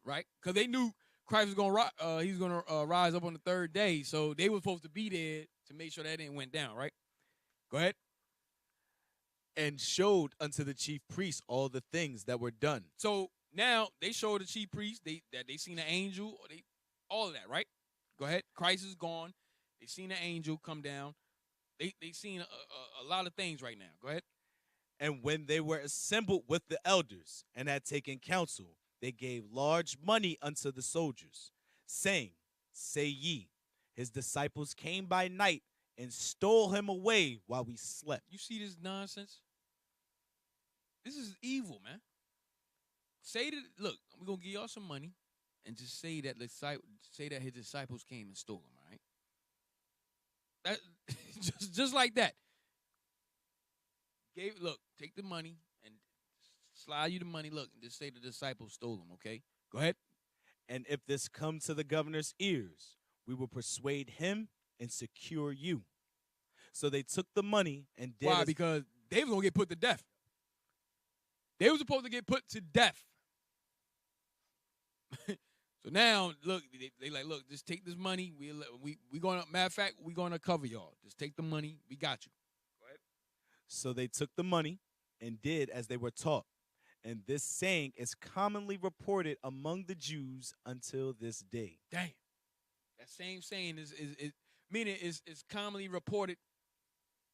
Right? Because they knew Christ was going to rise up on the third day, so they were supposed to be there to make sure that didn't went down. Right? Go ahead. and showed unto the chief priests all the things that were done. So now they showed the chief priests that they seen an angel, or all of that, right? Go ahead. Christ is gone. They seen an angel come down. They seen a lot of things right now. Go ahead. And when they were assembled with the elders and had taken counsel, they gave large money unto the soldiers, saying, Say ye, his disciples came by night and stole him away while we slept. You see this nonsense? This is evil, man. Say that. Look, we're gonna give y'all some money, and just say that his disciples came and stole him. All right. That just like that. Look, take the money and slide you the money. Look, and just say the disciples stole them. Okay, go ahead. And if this come to the governor's ears, we will persuade him and secure you. So they took the money and did. Why? Because they was gonna get put to death. They were supposed to get put to death. So now, look, they like, look, just take this money. We gonna, matter of fact, we gonna cover y'all. Just take the money. We got you. Go ahead. So they took the money and did as they were taught. And this saying is commonly reported among the Jews until this day. Damn. That same saying is meaning is commonly reported.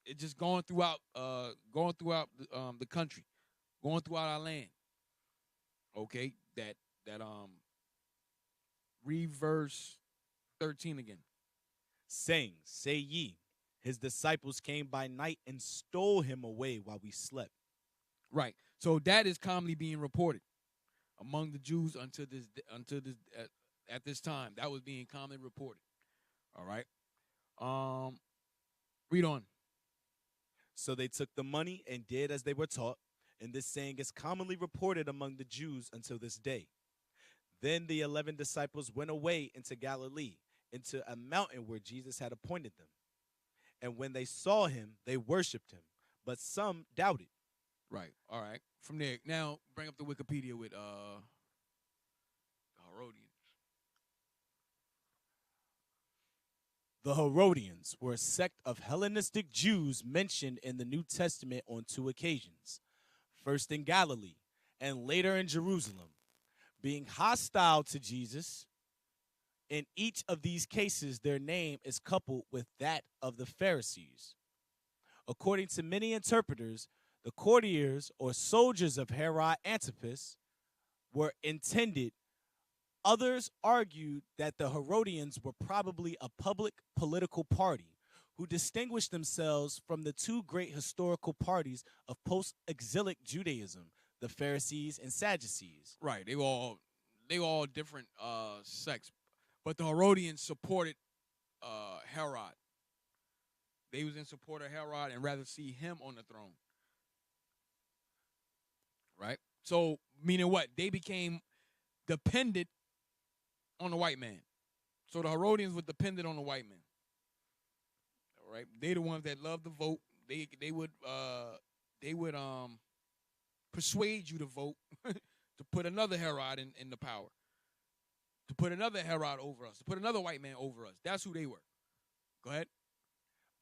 It's just going throughout the country, going throughout our land. Okay, that read verse 13 again. Saying, Say ye, his disciples came by night and stole him away while we slept. Right. So that is commonly being reported among the Jews at this time. That was being commonly reported. All right. Read on. So they took the money and did as they were taught, and this saying is commonly reported among the Jews until this day. Then the 11 disciples went away into Galilee, into a mountain where Jesus had appointed them. And when they saw him, they worshipped him, but some doubted. Right. All right. From there, now bring up the Wikipedia with the Herodians. The Herodians were a sect of Hellenistic Jews mentioned in the New Testament on 2 occasions, first in Galilee and later in Jerusalem, being hostile to Jesus. In each of these cases, their name is coupled with that of the Pharisees. According to many interpreters, the courtiers or soldiers of Herod Antipas were intended. Others argued that the Herodians were probably a public political party who distinguished themselves from the two great historical parties of post-exilic Judaism, the Pharisees and Sadducees. Right. They were all different sects, but the Herodians supported Herod. They was in support of Herod and rather see him on the throne. Right? So, meaning what? They became dependent on the white man. So the Herodians were dependent on the white man. All right? They the ones that loved to vote. They would persuade you to vote to put another Herod in the power. To put another Herod over us. To put another white man over us. That's who they were. Go ahead.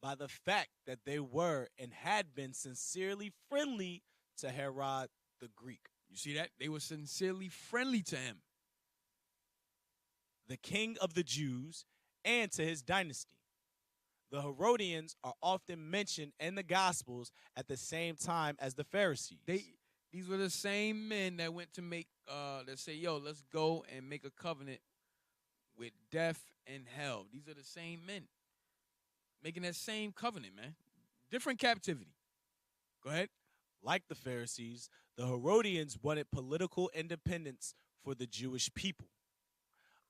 By the fact that they were and had been sincerely friendly to Herod the Greek. You see that? They were sincerely friendly to him, the king of the Jews, and to his dynasty. The Herodians are often mentioned in the Gospels at the same time as the Pharisees. These were the same men that went to make, that say, yo, let's go and make a covenant with death and hell. These are the same men making that same covenant, man. Different captivity. Go ahead. Like the Pharisees, the Herodians wanted political independence for the Jewish people.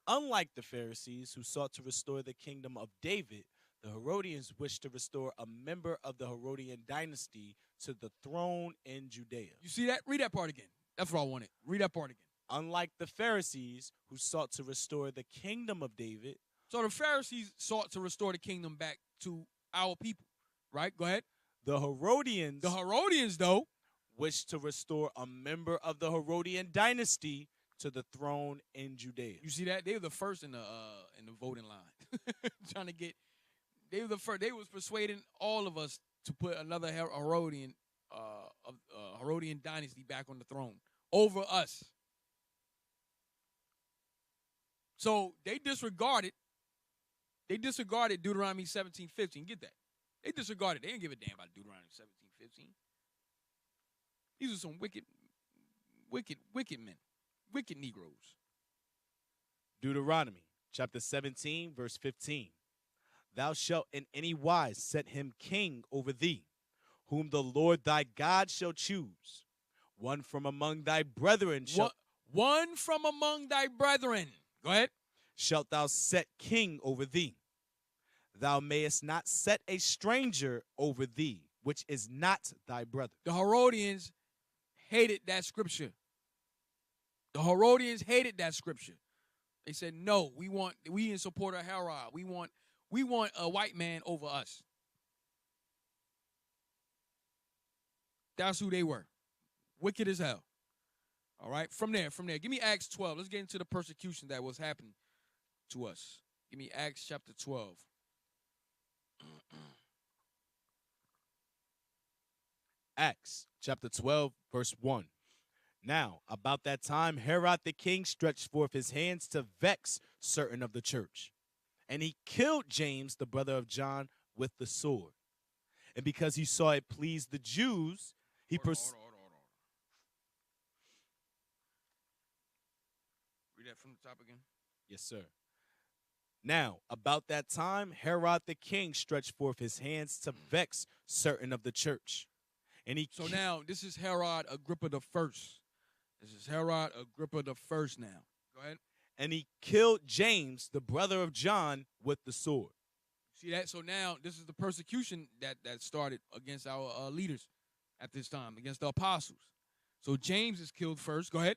Unlike the Pharisees, who sought to restore the kingdom of David, the Herodians wished to restore a member of the Herodian dynasty to the throne in Judea. You see that? Read that part again. That's what I wanted. Read that part again. Unlike the Pharisees, who sought to restore the kingdom of David. So the Pharisees sought to restore the kingdom back to our people, right? Go ahead. The Herodians, though, wished to restore a member of the Herodian dynasty to the throne in Judea. You see that? They were the first in the voting line. Trying to get, they were the first. They was persuading all of us to put another Herodian Herodian dynasty back on the throne over us. So they disregarded Deuteronomy 17:15. Get that? They disregarded. They didn't give a damn about Deuteronomy 17:15. These are some wicked men, wicked Negroes. Deuteronomy chapter 17, verse 15. Thou shalt in any wise set him king over thee, whom the Lord thy God shall choose. One from among thy brethren One from among thy brethren. Go ahead. Shalt thou set king over thee. Thou mayest not set a stranger over thee, which is not thy brother. The Herodians hated that scripture. The Herodians hated that scripture. They said, no, we in support of Herod. We want a white man over us. That's who they were. Wicked as hell. All right, from there. Give me Acts 12. Let's get into the persecution that was happening to us. Give me Acts chapter 12. Acts chapter 12, verse 1. Now, about that time, Herod the king stretched forth his hands to vex certain of the church. And he killed James, the brother of John, with the sword. And because he saw it pleased the Jews, he Hold on. Read that from the top again. Yes, sir. Now, about that time, Herod the king stretched forth his hands to vex certain of the church. And so now, this is Herod Agrippa the First. This is Herod Agrippa the First now. Go ahead. And he killed James, the brother of John, with the sword. See that? So now, this is the persecution that started against our leaders at this time, against the apostles. So James is killed first. Go ahead.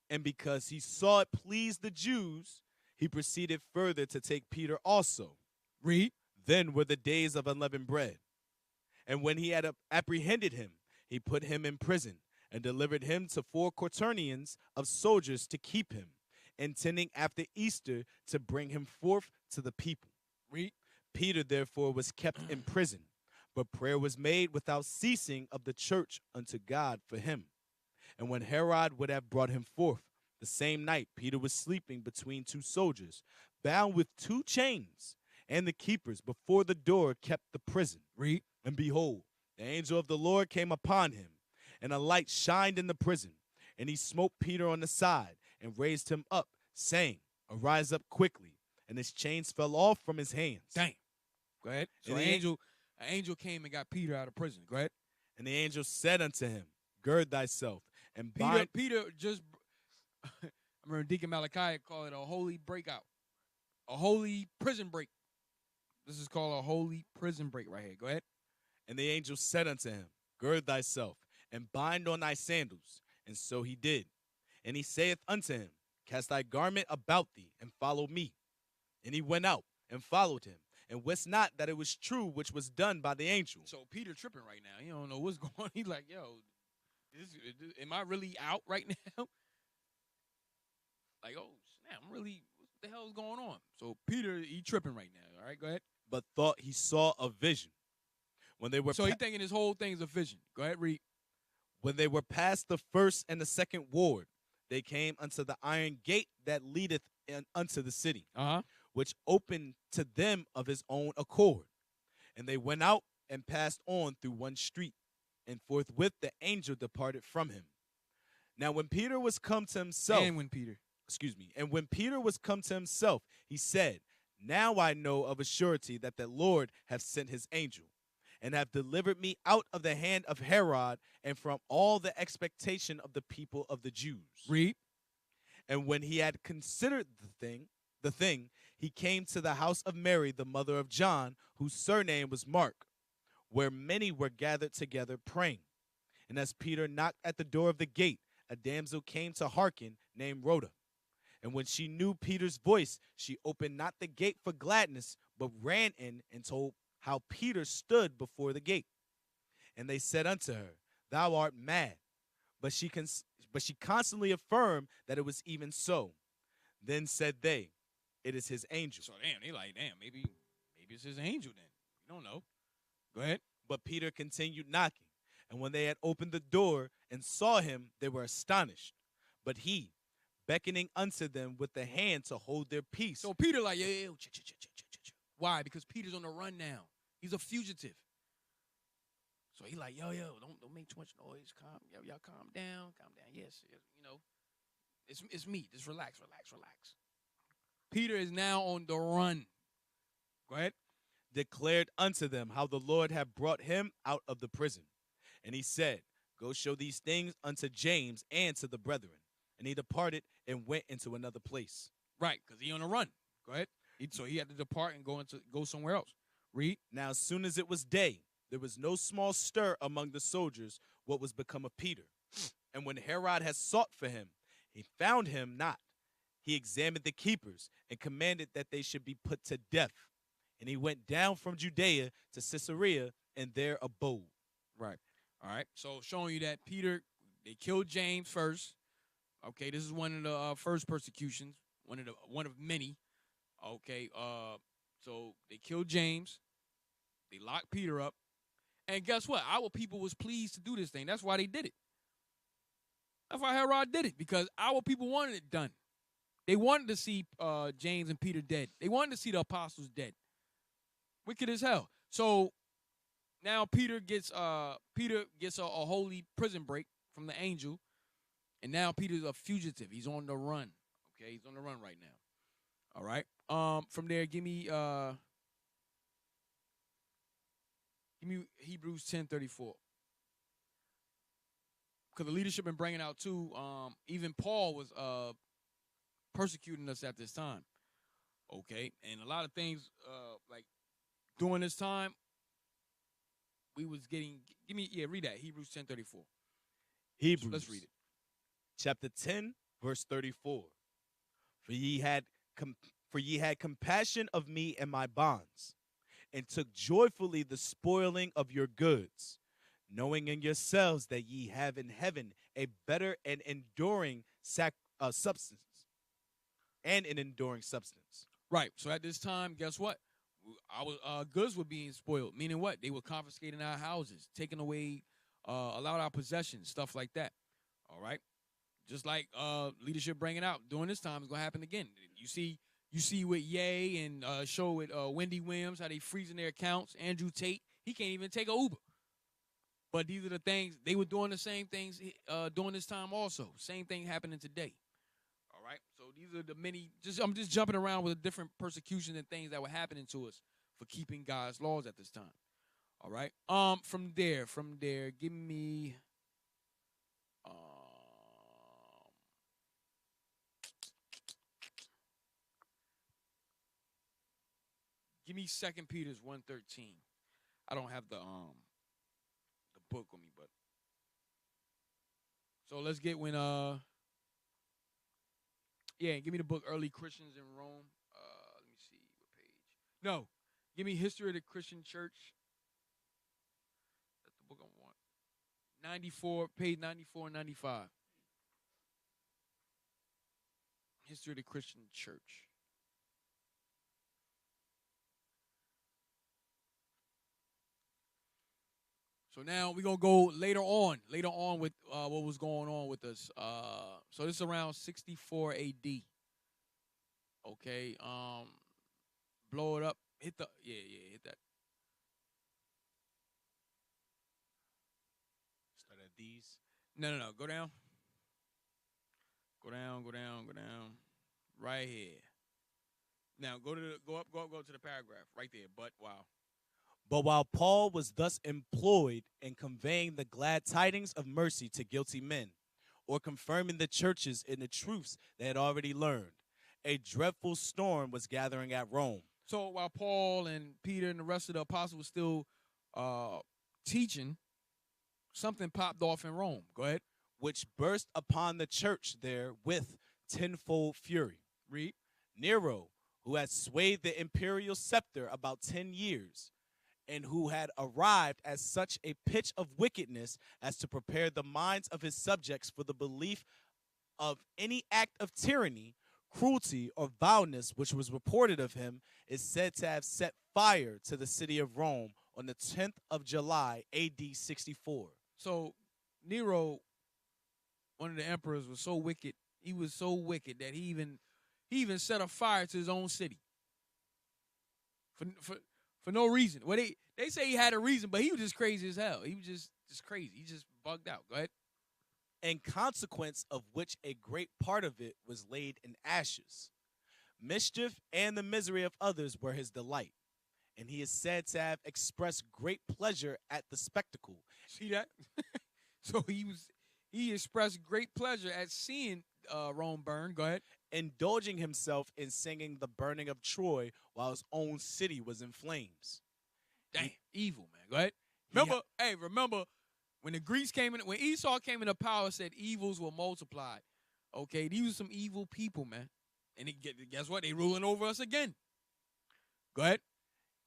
And because he saw it pleased the Jews, he proceeded further to take Peter also. Read. Then were the days of unleavened bread. And when he had apprehended him, he put him in prison and delivered him to 4 quaternions of soldiers to keep him, intending after Easter to bring him forth to the people. Read. Peter therefore was kept in prison, but prayer was made without ceasing of the church unto God for him. And when Herod would have brought him forth, the same night Peter was sleeping between 2 soldiers, bound with 2 chains, and the keepers before the door kept the prison. Read. And behold, the angel of the Lord came upon him, and a light shined in the prison. And he smote Peter on the side and raised him up, saying, Arise up quickly. And his chains fell off from his hands. Damn. Go ahead. So an angel came and got Peter out of prison. Go ahead. And the angel said unto him, Gird thyself and Peter just, I remember Deacon Malachi called it a holy breakout, a holy prison break. This is called a holy prison break right here. Go ahead. And the angel said unto him, Gird thyself and bind on thy sandals. And so he did. And he saith unto him, Cast thy garment about thee and follow me. And he went out and followed him, and wist not that it was true which was done by the angel. So Peter tripping right now. He don't know what's going on. He's like, yo, am I really out right now? Like, oh, snap, what the hell is going on? So Peter, he tripping right now. All right, go ahead. But thought he saw a vision. When they were he thinking his whole thing's a vision. Go ahead, read. When they were past the first and the second ward, they came unto the iron gate that leadeth unto the city, which opened to them of his own accord. And they went out and passed on through one street, and forthwith the angel departed from him. Now when Peter was come to himself, and when Peter was come to himself, he said, Now I know of a surety that the Lord hath sent his angel, and have delivered me out of the hand of Herod, and from all the expectation of the people of the Jews. Read. And when he had considered the thing, he came to the house of Mary, the mother of John, whose surname was Mark, where many were gathered together praying. And as Peter knocked at the door of the gate, a damsel came to hearken, named Rhoda. And when she knew Peter's voice, she opened not the gate for gladness, but ran in and told how Peter stood before the gate. And they said unto her, Thou art mad. But she constantly affirmed that it was even so. Then said they, It is his angel. So they like, maybe it's his angel then. You don't know. Go ahead. But Peter continued knocking. And when they had opened the door and saw him, they were astonished. But he, beckoning unto them with the hand to hold their peace. So Peter like, yo. Why? Because Peter's on the run now. He's a fugitive. So he like, yo, don't make too much noise. Y'all calm down. Yes, you know, it's me. Just relax. Peter is now on the run. Go ahead. Declared unto them how the Lord had brought him out of the prison. And he said, go show these things unto James and to the brethren. And he departed and went into another place. Right, because he on the run. Go ahead. So he had to depart and go somewhere else. Read. Now, as soon as it was day, there was no small stir among the soldiers what was become of Peter. And when Herod had sought for him, he found him not. He examined the keepers and commanded that they should be put to death. And he went down from Judea to Caesarea and there abode. Right. All right. So showing you that Peter, they killed James first. Okay, this is one of the first persecutions, one of many. Okay. So they killed James. They locked Peter up. And guess what? Our people was pleased to do this thing. That's why they did it. That's why Herod did it, because our people wanted it done. They wanted to see James and Peter dead. They wanted to see the apostles dead. Wicked as hell. So now Peter gets a holy prison break from the angel, and now Peter's a fugitive. He's on the run. Okay, he's on the run right now. All right. From there, give me Hebrews 10:34. Because the leadership been bringing out too. Even Paul was persecuting us at this time. Okay, and a lot of things like during this time, we was getting. Read that Hebrews 10:34. Hebrews. Let's read it. Chapter 10, verse 34. For ye had compassion of me and my bonds, and took joyfully the spoiling of your goods, knowing in yourselves that ye have in heaven a better and enduring substance. And an enduring substance. Right. So at this time, guess what? Our goods were being spoiled. Meaning what? They were confiscating our houses, taking away a lot of our possessions, stuff like that. All right. Just like leadership bringing out during this time is gonna happen again. You see with Ye and show with Wendy Williams how they freezing their accounts. Andrew Tate, he can't even take a Uber. But these are the things they were doing. The same things during this time also. Same thing happening today. All right. So these are the many. I'm just jumping around with the different persecutions and things that were happening to us for keeping God's laws at this time. All right. From there, give me. Give me 2 Peter's 1:13. I don't have the book on me, but so let's get when give me the book Early Christians in Rome. Let me see what page. No, give me History of the Christian Church. That's the book I want. 94, page 94 and 95. History of the Christian Church. So now we're going to go later on with what was going on with us. So this is around 64 AD. Okay. Blow it up. Hit that. Start at these. No. Go down. Right here. Now go up to the paragraph right there. But wow. But while Paul was thus employed in conveying the glad tidings of mercy to guilty men, or confirming the churches in the truths they had already learned, a dreadful storm was gathering at Rome. So while Paul and Peter and the rest of the apostles were still teaching, something popped off in Rome. Go ahead. Which burst upon the church there with tenfold fury. Read. Nero, who had swayed the imperial scepter about 10 years, and who had arrived at such a pitch of wickedness as to prepare the minds of his subjects for the belief of any act of tyranny, cruelty, or vileness which was reported of him, is said to have set fire to the city of Rome on the 10th of July, AD 64. So Nero, one of the emperors, was so wicked. He was so wicked that he even set a fire to his own city for no reason. Well, they say he had a reason, but he was just crazy as hell. He was just crazy. He just bugged out. Go ahead. In consequence of which a great part of it was laid in ashes. Mischief and the misery of others were his delight, and he is said to have expressed great pleasure at the spectacle. See that? So he expressed great pleasure at seeing Rome burn. Go ahead. Indulging himself in singing the burning of Troy while his own city was in flames. Damn, evil, man. Go ahead. Remember when the Greeks came in, when Esau came into power, said evils will multiply. Okay, these were some evil people, man. And guess what? They ruling over us again. Go ahead.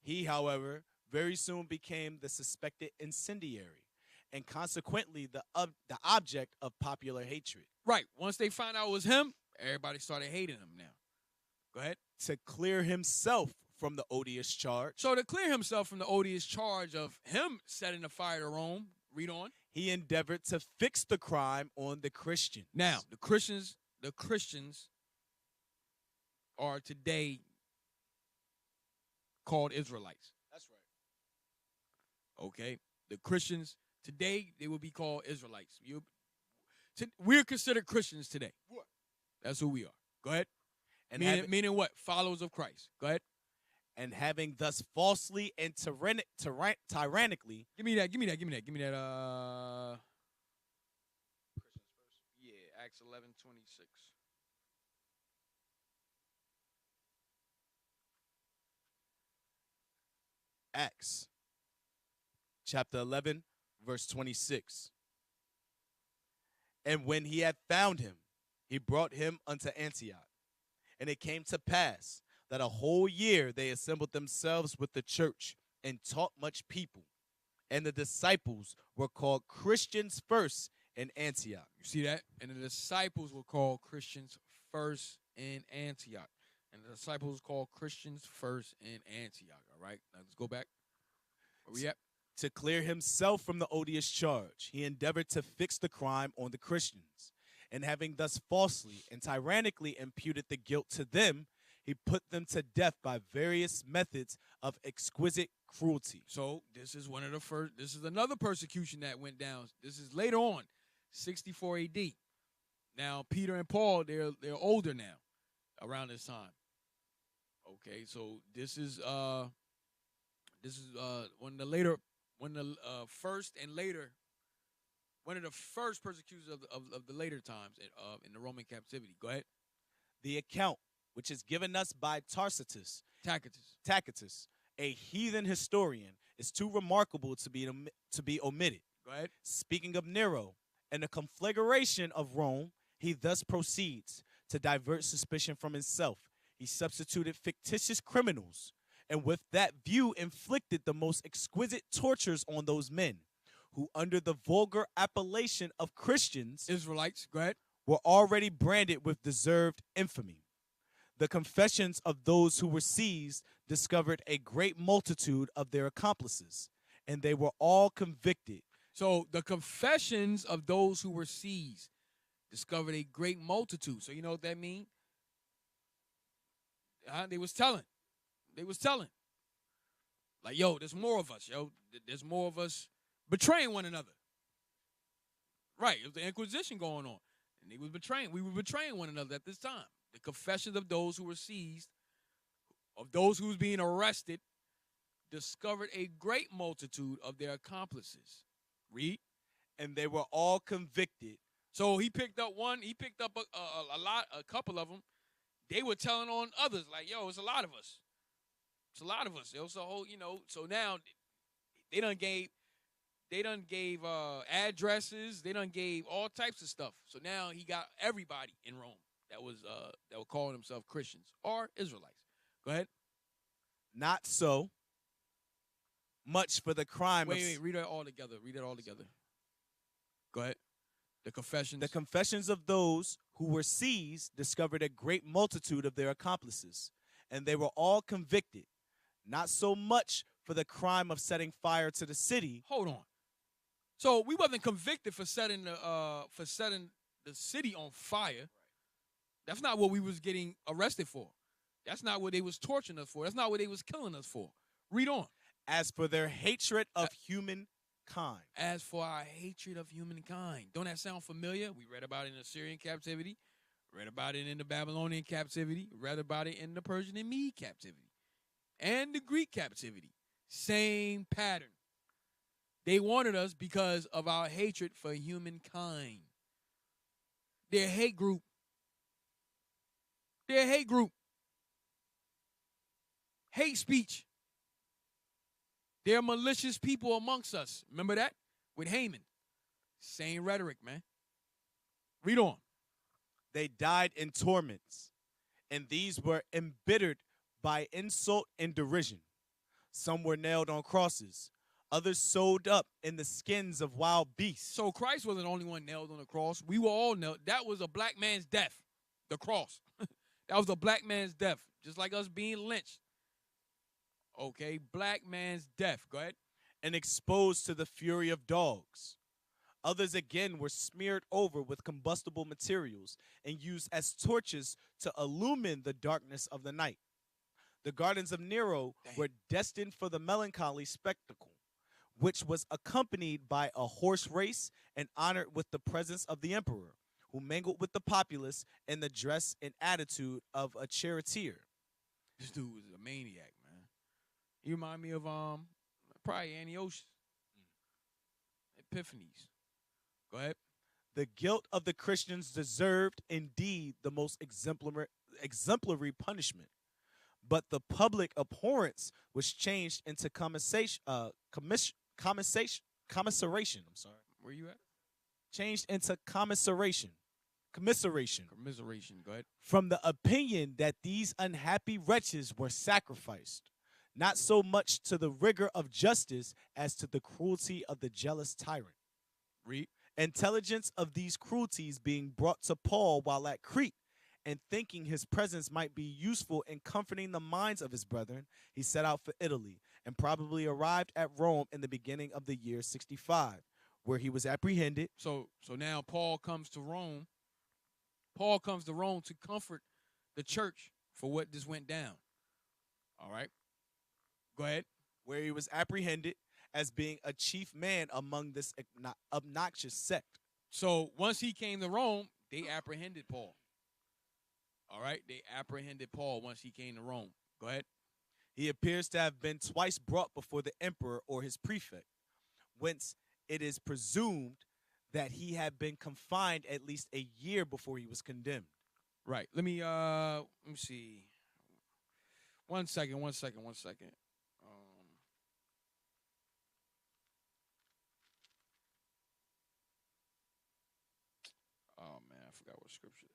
He, however, very soon became the suspected incendiary, and consequently the object of popular hatred. Right. Once they found out it was him, everybody started hating him now. Go ahead. To clear himself from the odious charge. So to clear himself from the odious charge of him setting the fire to Rome, read on. He endeavored to fix the crime on the Christians. Now, the Christians are today called Israelites. That's right. Okay? The Christians today, they will be called Israelites. We're considered Christians today. What? That's who we are. Go ahead. And meaning what? Followers of Christ. Go ahead. And having thus falsely and tyrannically. Give me that. Christians first. Yeah, Acts 11:26. Acts chapter 11, verse 26. And when he had found him, he brought him unto Antioch. And it came to pass that a whole year they assembled themselves with the church and taught much people. And the disciples were called Christians first in Antioch. You see that? And the disciples were called Christians first in Antioch. And the disciples called Christians first in Antioch. All right? Now let's go back. Where we at? To clear himself from the odious charge, he endeavored to fix the crime on the Christians. And having thus falsely and tyrannically imputed the guilt to them, he put them to death by various methods of exquisite cruelty. So this is one of the first. This is another persecution that went down. This is later on, 64 A.D. Now Peter and Paul, they're older now, around this time. Okay, so this is one of the first persecutions of the later times in the Roman captivity. Go ahead. The account, which is given us by Tacitus, a heathen historian, is too remarkable to be omitted. Go ahead. Speaking of Nero and the conflagration of Rome, he thus proceeds to divert suspicion from himself. He substituted fictitious criminals, and with that view inflicted the most exquisite tortures on those men, who under the vulgar appellation of Christians, Israelites, go ahead, were already branded with deserved infamy. The confessions of those who were seized discovered a great multitude of their accomplices, and they were all convicted. So the confessions of those who were seized discovered a great multitude. So you know what that means? They was telling. Like, yo, there's more of us, yo. There's more of us betraying one another. Right, it was the Inquisition going on. And we were betraying one another at this time. The confessions of those who were seized, of those who was being arrested, discovered a great multitude of their accomplices. Read. And they were all convicted. So he picked up a couple of them. They were telling on others, like, yo, it's a lot of us. It's a lot of us. Yo, so, so now they done gave addresses. They done gave all types of stuff. So now he got everybody in Rome that were calling themselves Christians or Israelites. Go ahead. Not so much for the crime. Wait, read it all together. Go ahead. The confessions of those who were seized discovered a great multitude of their accomplices, and they were all convicted, not so much for the crime of setting fire to the city. Hold on. So we wasn't convicted for setting the city on fire. That's not what we was getting arrested for. That's not what they was torturing us for. That's not what they was killing us for. Read on. As for their hatred of humankind. As for our hatred of humankind. Don't that sound familiar? We read about it in the Syrian captivity, read about it in the Babylonian captivity, read about it in the Persian and Mede captivity, and the Greek captivity. Same pattern. They wanted us because of our hatred for humankind. Their hate group. Their hate group. Hate speech. They're malicious people amongst us. Remember that? With Haman. Same rhetoric, man. Read on. They died in torments, and these were embittered by insult and derision. Some were nailed on crosses, others sewed up in the skins of wild beasts. So Christ wasn't the only one nailed on the cross. We were all nailed. That was a black man's death, the cross. That was a black man's death, just like us being lynched. Okay, black man's death. Go ahead. And exposed to the fury of dogs. Others again were smeared over with combustible materials and used as torches to illumine the darkness of the night. The gardens of Nero were destined for the melancholy spectacle, which was accompanied by a horse race and honored with the presence of the emperor, who mingled with the populace in the dress and attitude of a charioteer. This dude was a maniac, man. He remind me of probably Antiochus. Epiphanes. Go ahead. The guilt of the Christians deserved indeed the most exemplary punishment, but the public abhorrence was changed into commiseration. I'm sorry. Where you at? Changed into commiseration. Commiseration. Go ahead. From the opinion that these unhappy wretches were sacrificed, not so much to the rigor of justice as to the cruelty of the jealous tyrant. Read. Intelligence of these cruelties being brought to Paul while at Crete, and thinking his presence might be useful in comforting the minds of his brethren, he set out for Italy, and probably arrived at Rome in the beginning of the year 65, where he was apprehended. So now Paul comes to Rome. Paul comes to Rome to comfort the church for what just went down. All right. Go ahead. Where he was apprehended as being a chief man among this obnoxious sect. So once he came to Rome, they apprehended Paul. All right. They apprehended Paul once he came to Rome. Go ahead. He appears to have been twice brought before the emperor or his prefect, whence it is presumed that he had been confined at least a year before he was condemned. Right. Let me see. One second. Oh man, I forgot what scripture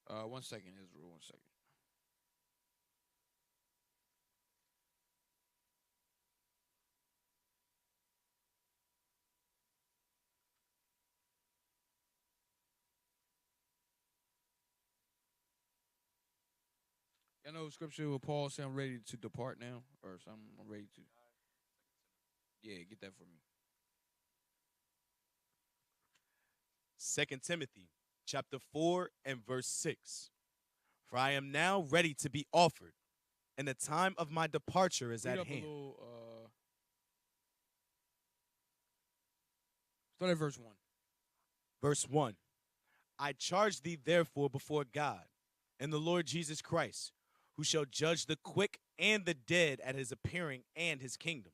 that is. 1 second, Israel. 1 second. I know scripture where Paul said, I'm ready to depart now, or something. I'm ready to. Yeah, get that for me. 2 Timothy chapter 4 and verse 6. For I am now ready to be offered, and the time of my departure is Read at up hand. A little, start at verse 1. Verse 1. I charge thee therefore before God and the Lord Jesus Christ, who shall judge the quick and the dead at his appearing and his kingdom.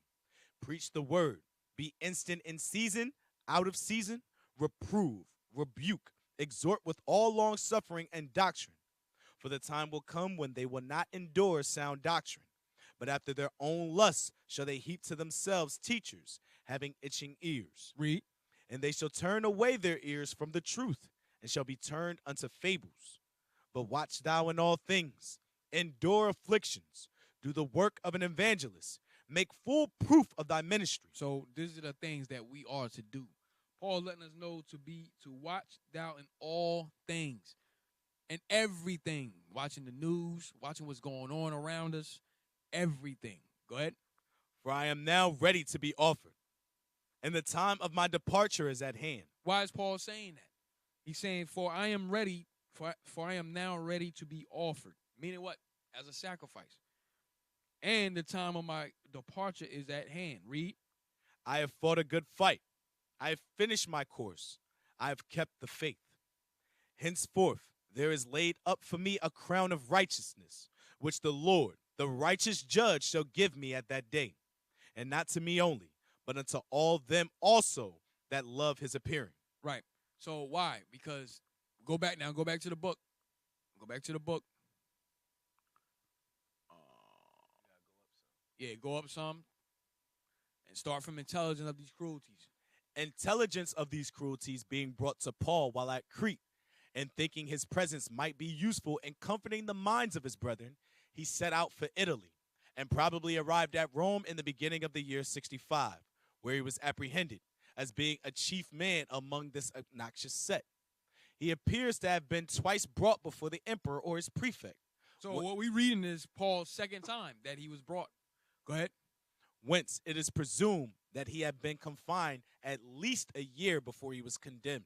Preach the word, be instant in season, out of season, reprove, rebuke, exhort with all long suffering and doctrine. For the time will come when they will not endure sound doctrine, but after their own lusts shall they heap to themselves teachers, having itching ears. Read. And they shall turn away their ears from the truth, and shall be turned unto fables. But watch thou in all things, endure afflictions, do the work of an evangelist, make full proof of thy ministry. So these are the things that we are to do. Paul letting us know to watch thou in all things and everything. watching the news, watching what's going on around us, everything. Go ahead. For I am now ready to be offered, and the time of my departure is at hand. Why is Paul saying that? He's saying, for I am ready, for I am now ready to be offered. Meaning what? As a sacrifice. And the time of my departure is at hand. Read. I have fought a good fight. I have finished my course. I have kept the faith. Henceforth, there is laid up for me a crown of righteousness, which the Lord, the righteous judge, shall give me at that day. And not to me only, but unto all them also that love his appearing. Right. So why? Because go back to the book. Go back to the book. Go up some. And start from intelligence of these cruelties. Intelligence of these cruelties being brought to Paul while at Crete, and thinking his presence might be useful in comforting the minds of his brethren, he set out for Italy, and probably arrived at Rome in the beginning of the year 65, where he was apprehended as being a chief man among this obnoxious set. He appears to have been twice brought before the emperor or his prefect. So what we reading is Paul's second time that he was brought. Go ahead. Whence it is presumed that he had been confined at least a year before he was condemned.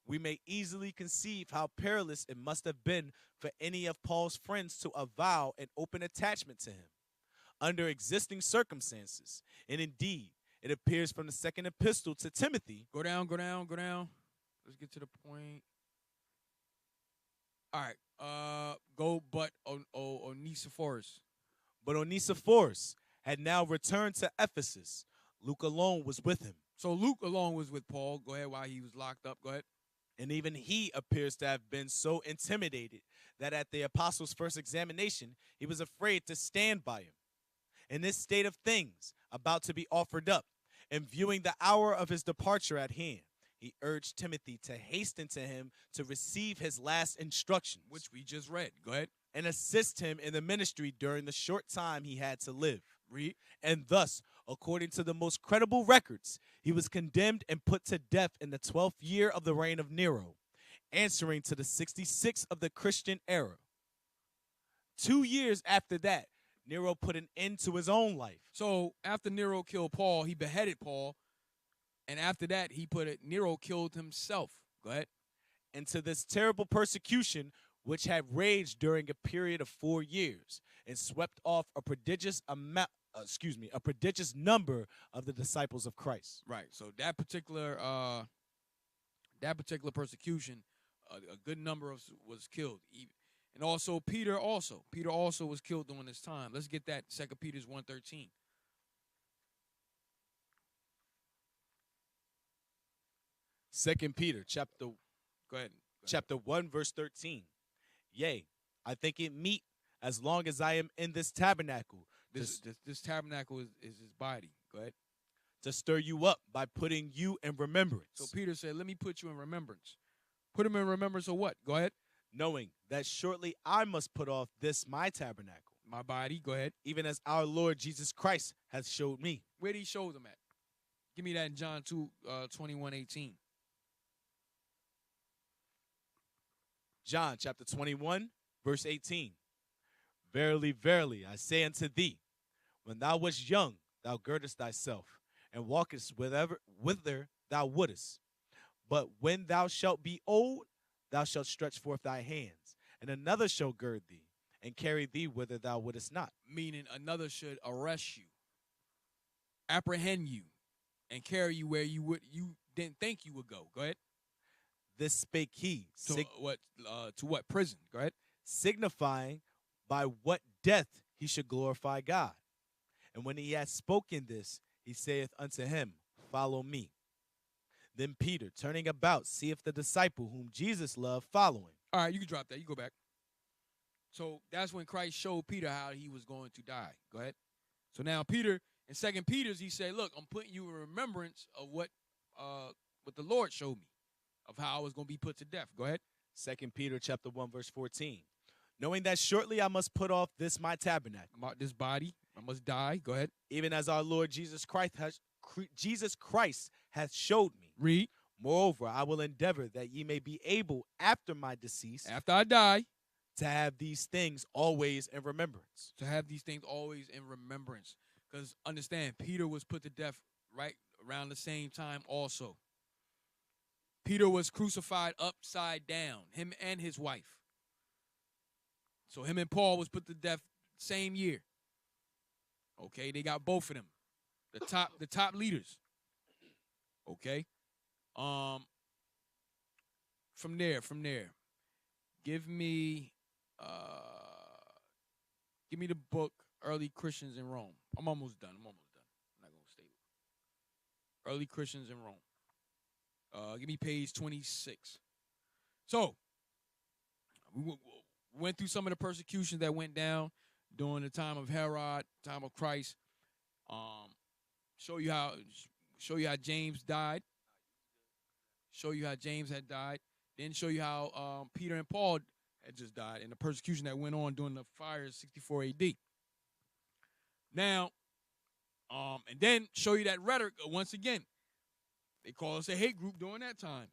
We may easily conceive how perilous it must have been for any of Paul's friends to avow an open attachment to him under existing circumstances. And indeed, it appears from the second epistle to Timothy. Go down. Let's get to the point. All right. But Onesiphorus. But Onesiphorus had now returned to Ephesus. Luke alone was with him. So Luke alone was with Paul. Go ahead, while he was locked up. Go ahead. And even he appears to have been so intimidated that at the apostles' first examination, he was afraid to stand by him. In this state of things, about to be offered up, and viewing the hour of his departure at hand, he urged Timothy to hasten to him to receive his last instructions, which we just read. Go ahead. And assist him in the ministry during the short time he had to live. Read. And thus, according to the most credible records, he was condemned and put to death in the 12th year of the reign of Nero, answering to the 66th of the Christian era. 2 years after that, Nero put an end to his own life. So after Nero killed Paul, he beheaded Paul. And after that, Nero killed himself. Go ahead. And to this terrible persecution, which had raged during a period of 4 years and swept off a prodigious number of the disciples of Christ. Right. So that particular persecution, a good number was killed. And also Peter also was killed during this time. Let's get that 2 Peter 1:13. Second Peter chapter Go ahead. Chapter 1, verse 13. Yea, I think it meet as long as I am in this tabernacle. This tabernacle is his body. Go ahead. To stir you up by putting you in remembrance. So Peter said, let me put you in remembrance. Put him in remembrance of what? Go ahead. Knowing that shortly I must put off this my tabernacle. My body. Go ahead. Even as our Lord Jesus Christ has showed me. Where did he show them at? Give me that in John 21:18. John chapter 21, verse 18. Verily, verily, I say unto thee, when thou wast young, thou girdest thyself, and walkest whither thou wouldest. But when thou shalt be old, thou shalt stretch forth thy hands, and another shall gird thee, and carry thee whither thou wouldest not. Meaning another should arrest you, apprehend you, and carry you where you didn't think you would go. Go ahead. This spake he. To what? Prison. Go ahead. Signifying by what death he should glorify God. And when he had spoken this, he saith unto him, follow me. Then Peter, turning about, seeth the disciple whom Jesus loved following. All right, you can drop that. You go back. So that's when Christ showed Peter how he was going to die. Go ahead. So now Peter, in 2 Peter's, he said, look, I'm putting you in remembrance of what the Lord showed me, of how I was going to be put to death. Go ahead. 2 Peter chapter 1, verse 14. Knowing that shortly I must put off this my tabernacle. This body, I must die. Go ahead. Even as our Lord Jesus Christ hath showed me. Read. Moreover, I will endeavor that ye may be able after my decease. After I die. To have these things always in remembrance. To have these things always in remembrance. Because understand, Peter was put to death right around the same time also. Peter was crucified upside down, him and his wife. So him and Paul was put to death same year. Okay, they got both of them. The top leaders. Okay. From there. Give me the book Early Christians in Rome. I'm almost done. I'm not gonna stay. Early Christians in Rome. Give me page 26. So we went through some of the persecutions that went down during the time of Herod, time of Christ. Show you how James died. Show you how James had died. Then show you how Peter and Paul had just died and the persecution that went on during the fires 64 AD. Now, and then show you that rhetoric once again. They call us a hate group during that time.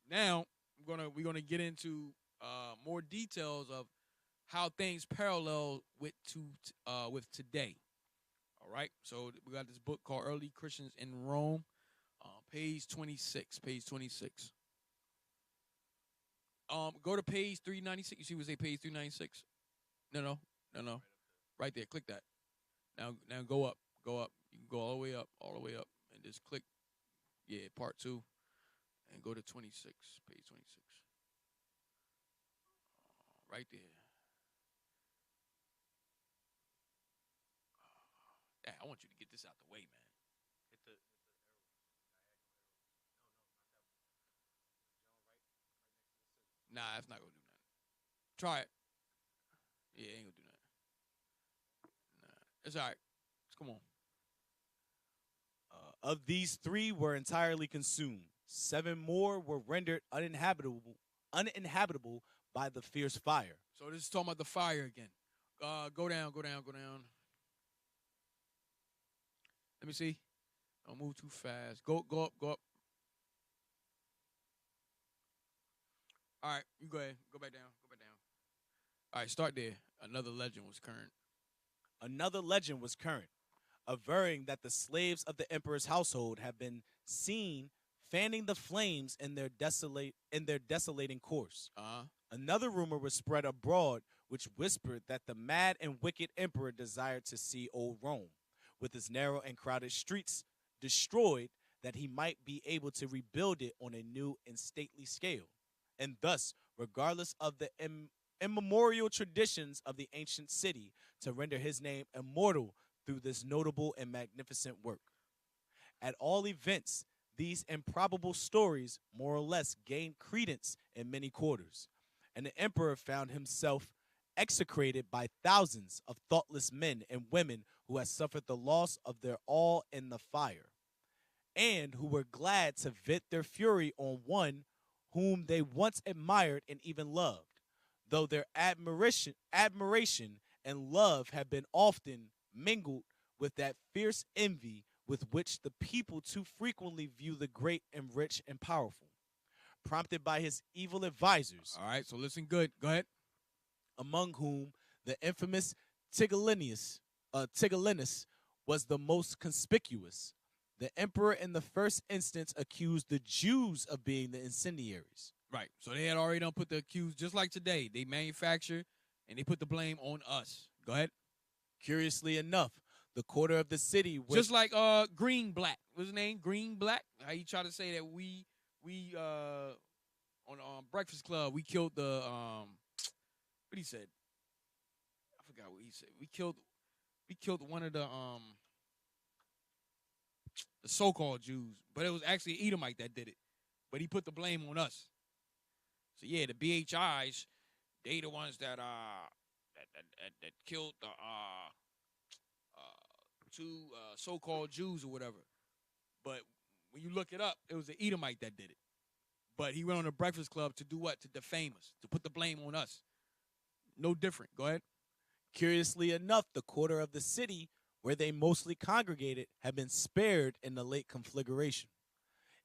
Now, we're gonna get into more details of how things parallel with today. All right. So we got this book called Early Christians in Rome, page 26. Page 26. Go to page 396. You see what say page 396? No. Right there. Click that. Now go up. You can go all the way up, and just click. Yeah, part 2, and go to 26. Page 26. Right there. I want you to get this out the way, man. Nah, that's not gonna do nothing. Try it. Yeah, ain't gonna do nothing. Nah, it's all right. Come on. Of these 3 were entirely consumed. 7 more were rendered uninhabitable by the fierce fire. So this is talking about the fire again. Go down. Let me see. Don't move too fast. Go up. All right, you go ahead. Go back down. All right, start there. Another legend was current, averring that the slaves of the emperor's household have been seen fanning the flames in their desolating course. Another rumor was spread abroad, which whispered that the mad and wicked emperor desired to see old Rome, with its narrow and crowded streets, destroyed, that he might be able to rebuild it on a new and stately scale, and thus, regardless of the immemorial traditions of the ancient city, to render his name immortal through this notable and magnificent work. At all events, these improbable stories more or less gained credence in many quarters, and the emperor found himself execrated by thousands of thoughtless men and women who had suffered the loss of their all in the fire, and who were glad to vent their fury on one whom they once admired and even loved, though their admiration and love have been often mingled with that fierce envy with which the people too frequently view the great and rich and powerful, prompted by his evil advisors. All right, so listen good. Go ahead. Among whom the infamous Tigellinus was the most conspicuous. The emperor in the first instance accused the Jews of being the incendiaries. Right, so they had already done put the accused, just like today. They manufacture, and they put the blame on us. Go ahead. Curiously enough, the quarter of the city was just like Green Black. What's his name? Green Black. How you try to say that we on Breakfast Club we killed the what he said? I forgot what he said. We killed one of the so-called Jews, but it was actually Edomite that did it. But he put the blame on us. So yeah, the BHIs, they the ones that killed the two so-called Jews or whatever. But when you look it up, it was the Edomite that did it. But he went on the Breakfast Club to do what? To defame us, to put the blame on us. No different. Go ahead. Curiously enough, the quarter of the city where they mostly congregated had been spared in the late conflagration.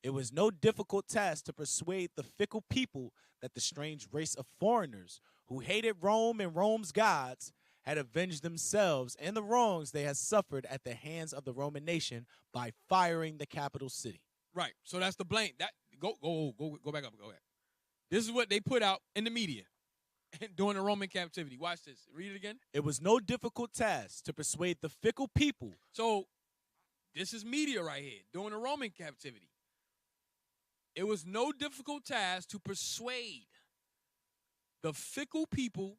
It was no difficult task to persuade the fickle people that the strange race of foreigners who hated Rome and Rome's gods, had avenged themselves and the wrongs they had suffered at the hands of the Roman nation by firing the capital city. Right. So that's the blame. That go back up. Go back. This is what they put out in the media during the Roman captivity. Watch this. Read it again. It was no difficult task to persuade the fickle people. So this is media right here during the Roman captivity. It was no difficult task to persuade the fickle people,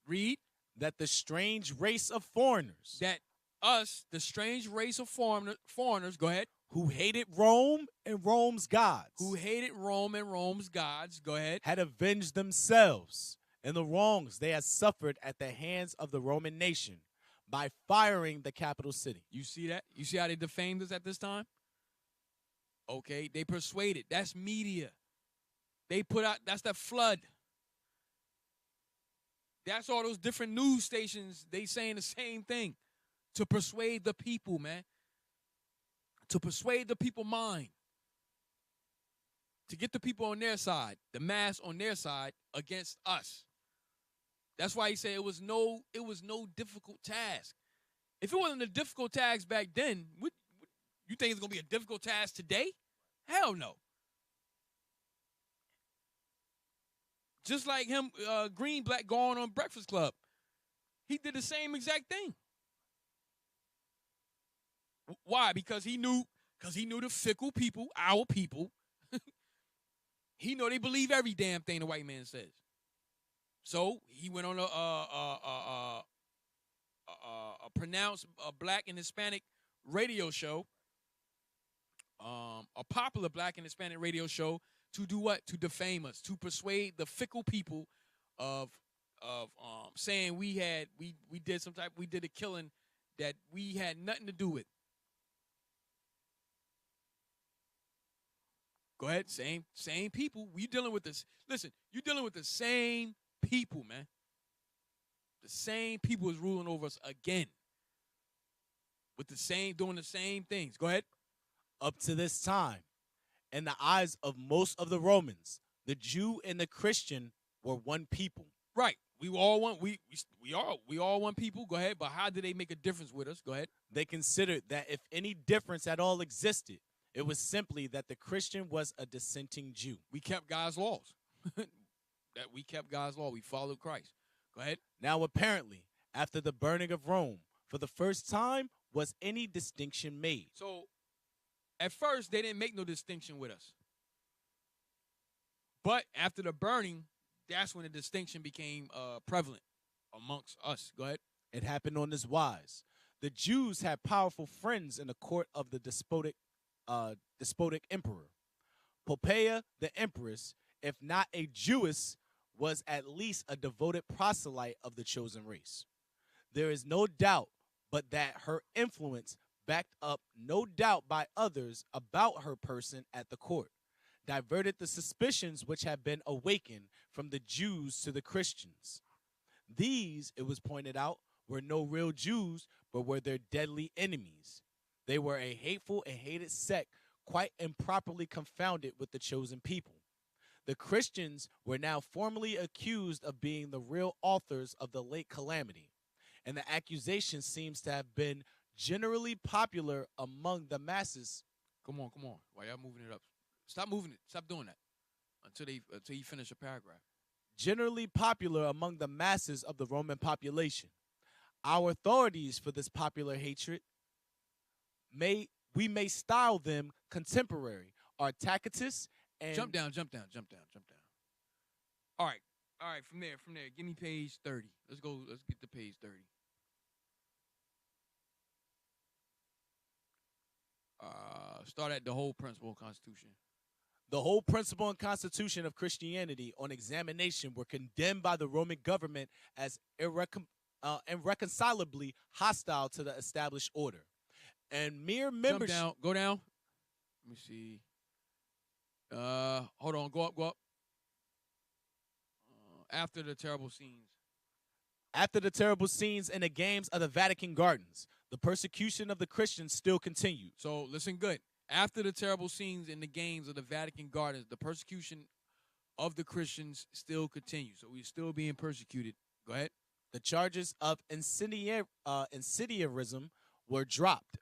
read, that the strange race of foreigners, that us, the strange race of foreigners, go ahead, who hated Rome and Rome's gods, who hated Rome and Rome's gods, go ahead, had avenged themselves and the wrongs they had suffered at the hands of the Roman nation by firing the capital city. You see that? You see how they defamed us at this time? Okay, they persuaded. That's media. They put out, that's that flood. That's all those different news stations, they saying the same thing. To persuade the people, man. To persuade the people mind. To get the people on their side, the mass on their side against us. That's why he said it was no difficult task. If it wasn't a difficult task back then, you think it's going to be a difficult task today? Hell no. Just like him, Greenblatt going on Breakfast Club. He did the same exact thing. Why? Because he knew the fickle people, our people. He know they believe every damn thing the white man says. So he went on a pronounced black and Hispanic radio show, a popular black and Hispanic radio show, to do what? To defame us, to persuade the fickle people of saying we did a killing that we had nothing to do with. Go ahead, same people. We dealing with this. Listen, you dealing with the same people, man. The same people is ruling over us again. With doing the same things. Go ahead. Up to this time, in the eyes of most of the Romans, the Jew and the Christian were one people. Right. We all one. We all one people. Go ahead. But how did they make a difference with us? Go ahead. They considered that if any difference at all existed, it was simply that the Christian was a dissenting Jew. We kept God's laws. That we kept God's law. We followed Christ. Go ahead. Now, apparently, after the burning of Rome, for the first time, was any distinction made. So, at first, they didn't make no distinction with us. But after the burning, that's when the distinction became prevalent amongst us. Go ahead. It happened on this wise. The Jews had powerful friends in the court of the despotic emperor. Poppaea, the empress, if not a Jewess, was at least a devoted proselyte of the chosen race. There is no doubt but that her influence, backed up no doubt by others about her person at the court, diverted the suspicions which had been awakened from the Jews to the Christians. These, it was pointed out, were no real Jews, but were their deadly enemies. They were a hateful and hated sect, quite improperly confounded with the chosen people. The Christians were now formally accused of being the real authors of the late calamity, and the accusation seems to have been generally popular among the masses. Come on. Why y'all moving it up? Stop moving it. Stop doing that until you finish a paragraph. Generally popular among the masses of the Roman population. Our authorities for this popular hatred, we may style them contemporary, are Tacitus and... Jump down. All right, from there. Give me page 30. Let's get to page 30. Start at the whole principle and constitution. The whole principle and constitution of Christianity on examination were condemned by the Roman government as irreconcilably hostile to the established order. And mere membership... Go down. Let me see. Hold on, go up. After the terrible scenes. After the terrible scenes in the games of the Vatican Gardens, the persecution of the Christians still continued. So listen good. After the terrible scenes in the games of the Vatican Gardens, the persecution of the Christians still continue. So we're still being persecuted. Go ahead. The charges of incendiarism were dropped,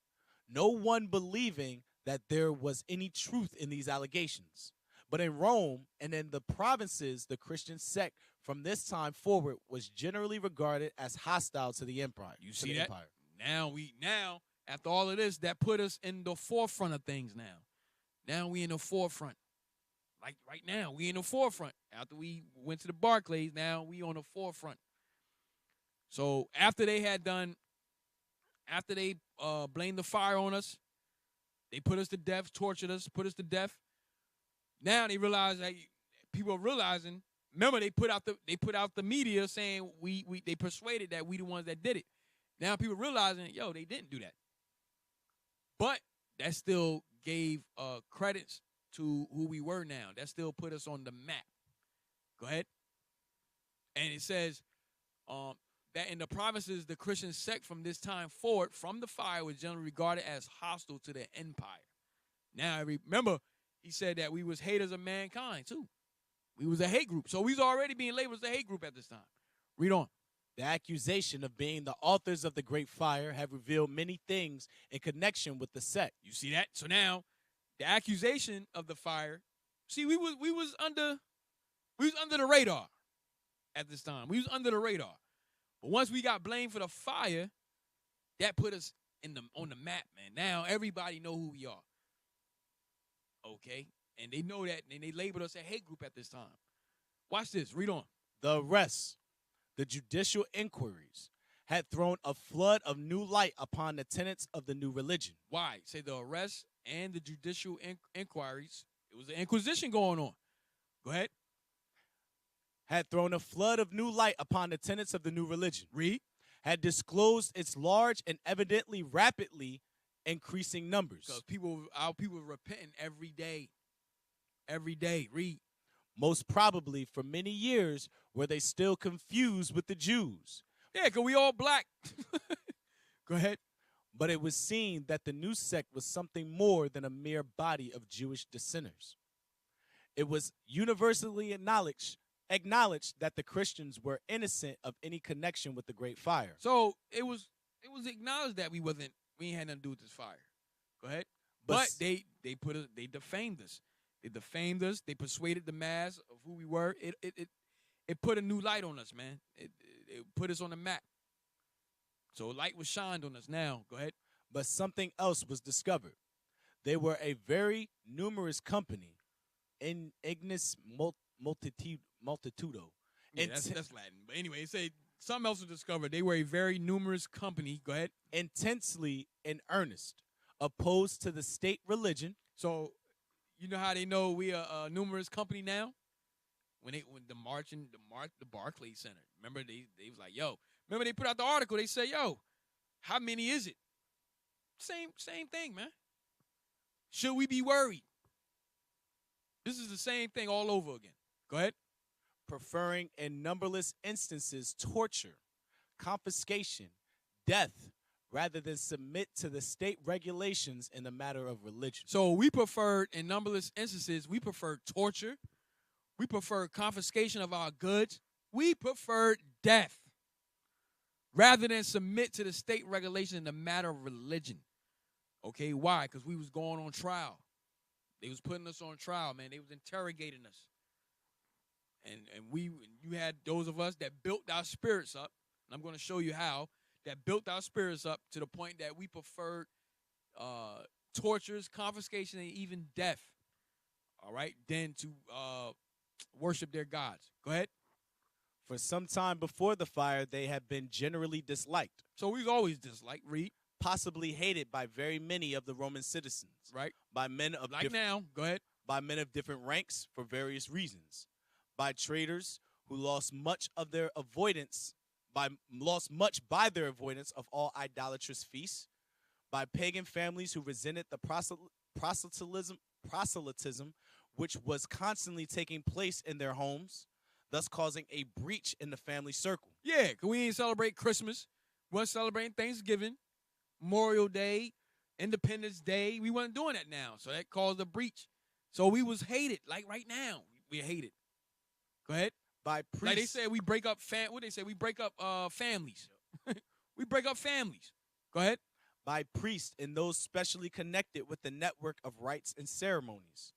no one believing that there was any truth in these allegations. But in Rome and in the provinces, the Christian sect from this time forward was generally regarded as hostile to the empire. You see that? Now after all of this, that put us in the forefront of things now. Now we in the forefront. Like right now, we in the forefront. After we went to the Barclays, now we on the forefront. So after they blamed the fire on us, they put us to death, tortured us, put us to death. Now they realize that people are realizing. Remember, they put out the media saying they persuaded that we the ones that did it. Now people realizing, yo, they didn't do that. But that still gave credits to who we were now. That still put us on the map. Go ahead. And it says that in the provinces, the Christian sect from this time forward, from the fire, was generally regarded as hostile to the empire. Now, remember, he said that we was haters of mankind, too. We was a hate group. So we was already being labeled as a hate group at this time. Read on. The accusation of being the authors of the Great Fire have revealed many things in connection with the sect. You see that? So now, the accusation of the fire, see, we was under the radar at this time. We was under the radar. But once we got blamed for the fire, that put us on the map, man. Now everybody know who we are. Okay? And they know that, and they labeled us a hate group at this time. Watch this. Read on. The arrests, the judicial inquiries, had thrown a flood of new light upon the tenets of the new religion. Why? Say the arrests and the judicial inquiries. It was an inquisition going on. Go ahead. Had thrown a flood of new light upon the tenets of the new religion. Read. Had disclosed its large and evidently rapidly increasing numbers. Because our people repenting every day. Every day. Read. Most probably for many years were they still confused with the Jews. Yeah, because we all black. Go ahead. But it was seen that the new sect was something more than a mere body of Jewish dissenters. It was universally acknowledged that the Christians were innocent of any connection with the Great Fire. So it was acknowledged that we ain't had nothing to do with this fire. Go ahead. But they defamed us. They defamed us. They persuaded the mass of who we were. It put a new light on us, man. It put us on the map. So light was shined on us now. Go ahead. But something else was discovered. They were a very numerous company, in ignis multitudo. Yeah, that's Latin. But anyway, it said something else was discovered. They were a very numerous company. Go ahead. Intensely in earnest, opposed to the state religion. So, you know how they know we are a numerous company now? When the Barclays Center. Remember they was like, yo. Remember they put out the article. They say, yo, how many is it? Same thing, man. Should we be worried? This is the same thing all over again. Go ahead. Preferring in numberless instances torture, confiscation, death, rather than submit to the state regulations in the matter of religion. So we preferred, in numberless instances, we preferred torture. We preferred confiscation of our goods. We preferred death rather than submit to the state regulation in the matter of religion. Okay, why? Because we was going on trial. They was putting us on trial, man. They was interrogating us. And you had those of us that built our spirits up, and I'm going to show you how, that built our spirits up to the point that we preferred tortures, confiscation, and even death, all right, than to worship their gods. Go ahead. For some time before the fire, they had been generally disliked. So we've always disliked. Read. Possibly hated by very many of the Roman citizens. Right. By men of now. Go ahead. By men of different ranks for various reasons. By traders who lost much by their avoidance of all idolatrous feasts. By pagan families who resented the proselytism which was constantly taking place in their homes, thus causing a breach in the family circle. Yeah, because we ain't celebrate Christmas. We wasn't celebrating Thanksgiving, Memorial Day, Independence Day. We wasn't doing that now, so that caused a breach. So we was hated, like right now. We're hated. Go ahead. By priests. Like they said, we break up what they say? We break up families. We break up families. Go ahead. By priests and those specially connected with the network of rites and ceremonies,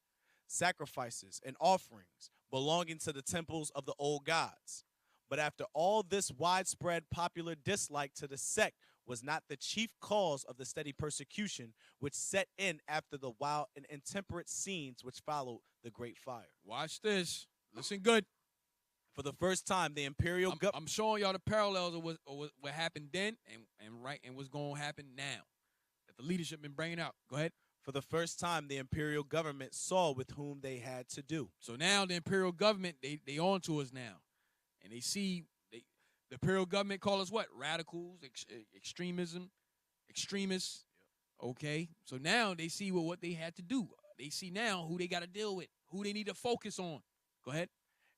sacrifices and offerings belonging to the temples of the old gods. But after all, this widespread popular dislike to the sect was not the chief cause of the steady persecution which set in after the wild and intemperate scenes which followed the Great Fire. Watch this. Listen good. For the first time, the imperial government. I'm showing y'all the parallels of what happened then and what's going to happen now that the leadership been bringing out. Go ahead. For the first time, the imperial government saw with whom they had to do. So now the imperial government, they on to us now. And they see, the imperial government call us what? Radicals, extremists. Okay. So now they see what they had to do. They see now who they got to deal with, who they need to focus on. Go ahead.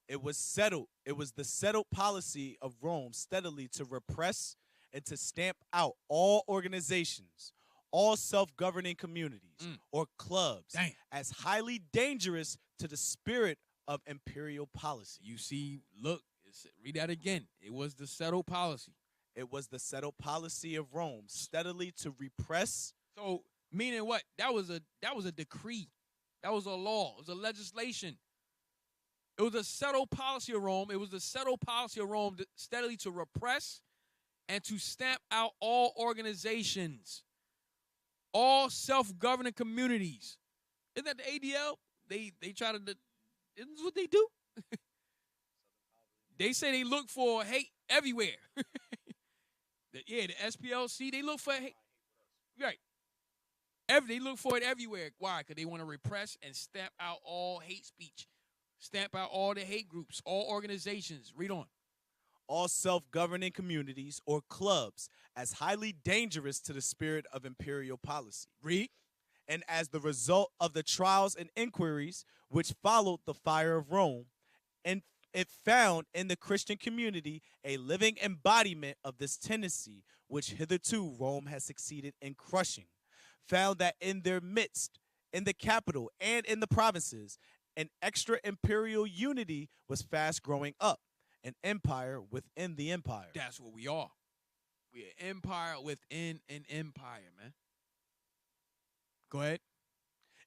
It was settled. It was the settled policy of Rome steadily to repress and to stamp out all organizations, all self-governing communities or clubs as highly dangerous to the spirit of imperial policy. You see, look, read that again. It was the settled policy. It was the settled policy of Rome steadily to repress. So, meaning what? That was a decree. That was a law. It was a legislation. It was a settled policy of Rome. It was the settled policy of Rome steadily to repress and to stamp out all organizations, all self-governing communities. Isn't that the ADL? They try to, isn't this what they do? They say they look for hate everywhere. The SPLC, they look for hate. Right. They look for it everywhere. Why? Because they want to repress and stamp out all hate speech. Stamp out all the hate groups, all organizations. Read on. All self-governing communities or clubs as highly dangerous to the spirit of imperial policy. Read. And as the result of the trials and inquiries which followed the fire of Rome, and it found in the Christian community a living embodiment of this tendency which hitherto Rome has succeeded in crushing, found that in their midst, in the capital and in the provinces, an extra imperial unity was fast growing up, an empire within the empire. That's what we are. We're an empire within an empire, man. Go ahead.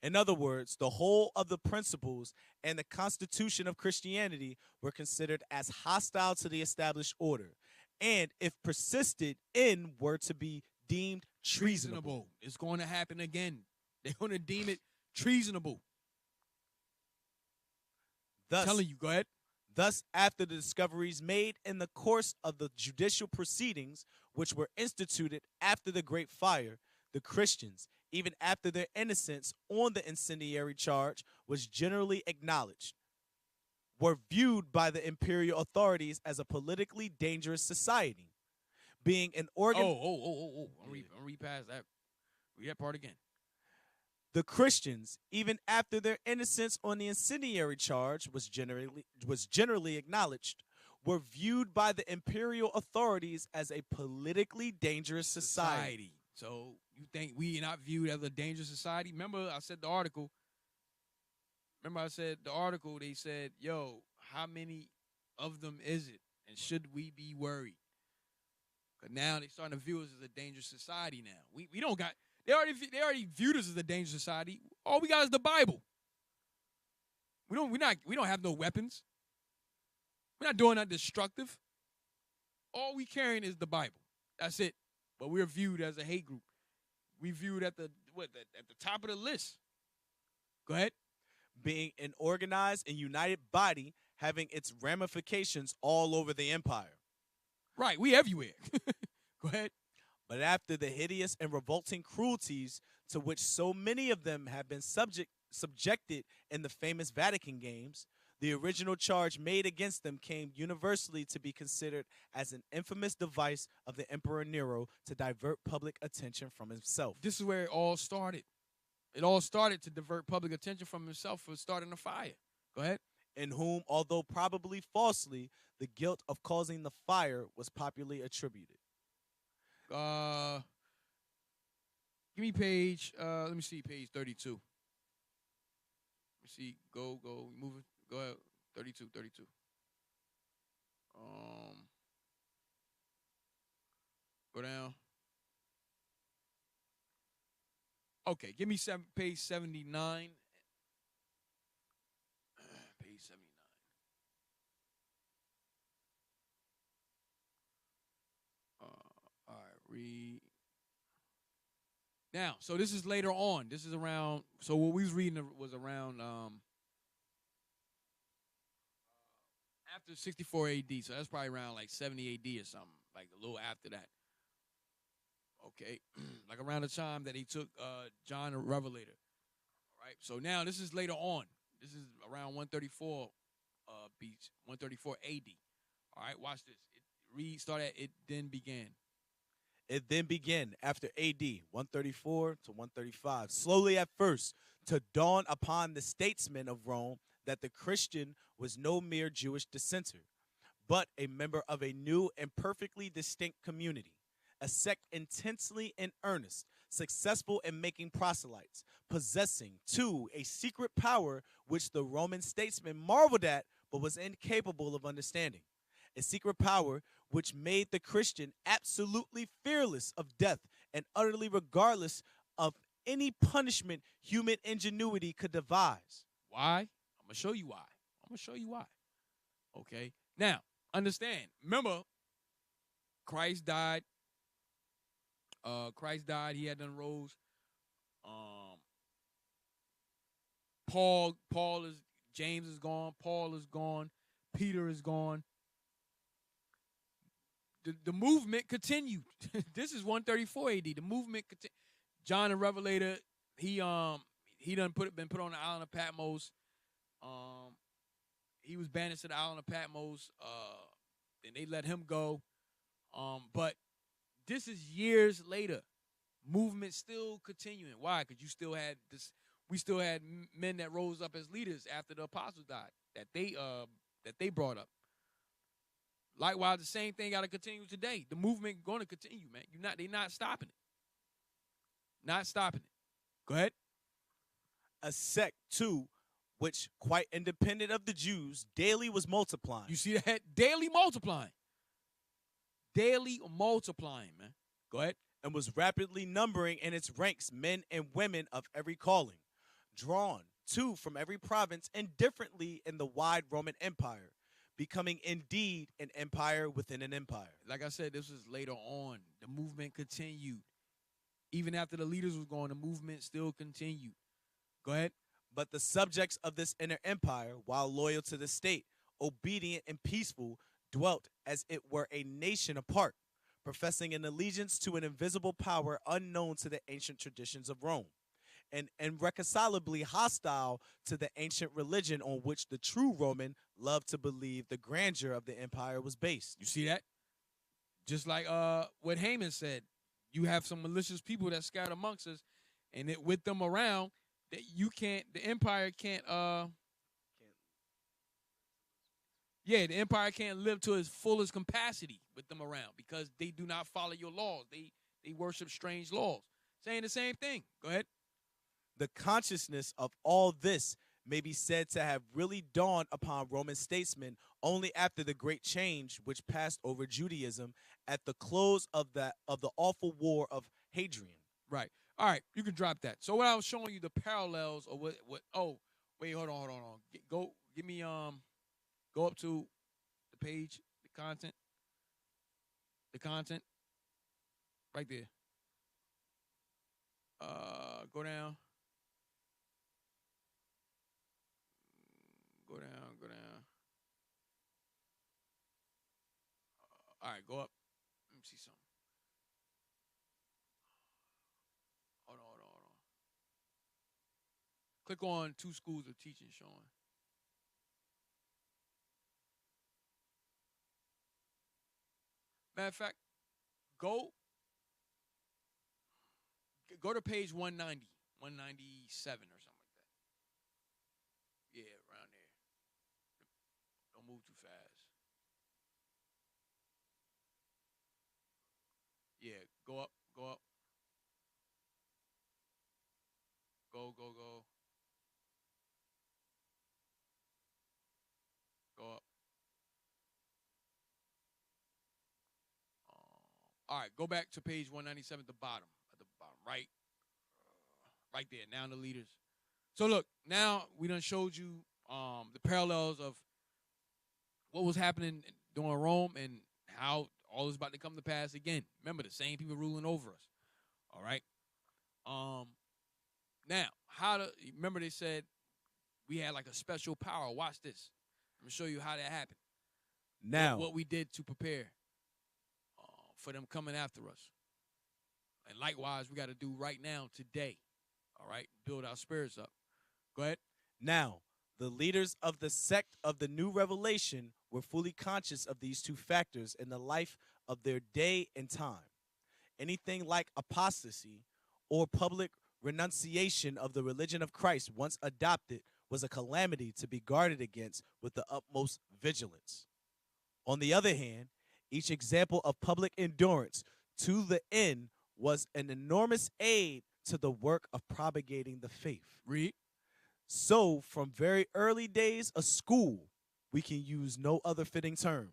In other words, the whole of the principles and the constitution of Christianity were considered as hostile to the established order, and if persisted in, were to be deemed treasonable. It's going to happen again. They're going to deem it treasonable. Thus, I'm telling you, go ahead. Thus, after the discoveries made in the course of the judicial proceedings, which were instituted after the Great Fire, the Christians, even after their innocence on the incendiary charge was generally acknowledged, were viewed by the imperial authorities as a politically dangerous society, being an organ. I'm read past that. Read that part again. The Christians, even after their innocence on the incendiary charge was generally acknowledged, were viewed by the imperial authorities as a politically dangerous society. So you think we are not viewed as a dangerous society? Remember I said the article. They said, yo, how many of them is it? And should we be worried? Because now they're starting to view us as a dangerous society now. We don't got... They already viewed us as a dangerous society. All we got is the Bible. We don't have no weapons. We're not doing nothing destructive. All we carrying is the Bible. That's it. But we're viewed as a hate group. We viewed at the top of the list. Go ahead. Being an organized and united body having its ramifications all over the empire. Right, we everywhere. Go ahead. But after the hideous and revolting cruelties to which so many of them have been subjected in the famous Vatican Games, the original charge made against them came universally to be considered as an infamous device of the Emperor Nero to divert public attention from himself. This is where it all started. It all started to divert public attention from himself for starting a fire. Go ahead. In whom, although probably falsely, the guilt of causing the fire was popularly attributed. Give me page, let me see, page 32. Let me see, go, move it, go ahead, 32. Um, go down. Okay, give me page 79. Page 79. All right, read. Now, so this is later on. This is around. So what we was reading was around after 64 AD. So that's probably around like 70 AD or something, like a little after that. Okay, like around the time that he took John the Revelator. All right. So now this is later on. This is around 134 BC, 134 AD. All right, watch this. Start at it then began. It then began after AD 134 to 135, slowly at first, to dawn upon the statesmen of Rome that the Christian was no mere Jewish dissenter, but a member of a new and perfectly distinct community, a sect intensely in earnest, successful in making proselytes, possessing, too, a secret power which the Roman statesman marveled at but was incapable of understanding. A secret power which made the Christian absolutely fearless of death and utterly regardless of any punishment human ingenuity could devise. Why? I'm gonna show you why. I'm gonna show you why. Okay. Now, understand. Remember, Christ died. Christ died. He had done rose. Um, Paul is James is gone. Paul is gone. Peter is gone. The movement continued. This is 134 AD. The movement continued. John the Revelator, he done been put on the island of Patmos. He was banished to the island of Patmos. And they let him go. But this is years later. Movement still continuing. Why? Because you still had this. We still had men that rose up as leaders after the apostles died. That they brought up. Likewise, the same thing got to continue today. The movement going to continue, man. They're not stopping it. Not stopping it. Go ahead. A sect, too, which, quite independent of the Jews, daily was multiplying. You see that? Daily multiplying. Daily multiplying, man. Go ahead. And was rapidly numbering in its ranks men and women of every calling, drawn, too, from every province indifferently in the wide Roman Empire, becoming indeed an empire within an empire. Like I said, this was later on. The movement continued. Even after the leaders was gone, the movement still continued. Go ahead. But the subjects of this inner empire, while loyal to the state, obedient and peaceful, dwelt as it were a nation apart, professing an allegiance to an invisible power unknown to the ancient traditions of Rome, and irreconcilably hostile to the ancient religion on which the true Roman loved to believe the grandeur of the empire was based. You see that? Just like what Haman said, you have some malicious people that scatter amongst us, and with them around, that the empire can't. Yeah, the empire can't live to its fullest capacity with them around because they do not follow your laws. They worship strange laws. Saying the same thing. Go ahead. The consciousness of all this may be said to have really dawned upon Roman statesmen only after the great change which passed over Judaism at the close of the awful war of Hadrian. Right. All right, you can drop that. So what I was showing you the parallels of what oh, wait, hold on. Give me go up to the page, the content. Right there. Go down. Go down. All right, go up. Let me see something. Hold on. Click on two schools of teaching showing. Matter of fact, go to page 190, 197 or something like that. Yeah, around there. Don't move too fast. Yeah, go up. Go. Go up. All right, go back to page 197 at the bottom. Right, right there. Now the leaders. So look, now we done showed you the parallels of what was happening during Rome and how all is about to come to pass again. Remember, the same people ruling over us. All right. Now, remember they said we had like a special power. Watch this. I'm gonna show you how that happened. Now, what we did to prepare for them coming after us. And likewise, we got to do right now, today. All right, build our spirits up. Go ahead. Now, the leaders of the sect of the new revelation were fully conscious of these two factors in the life of their day and time. Anything like apostasy or public renunciation of the religion of Christ once adopted was a calamity to be guarded against with the utmost vigilance. On the other hand, each example of public endurance to the end was an enormous aid to the work of propagating the faith. Read. So, from very early days, a school, we can use no other fitting term,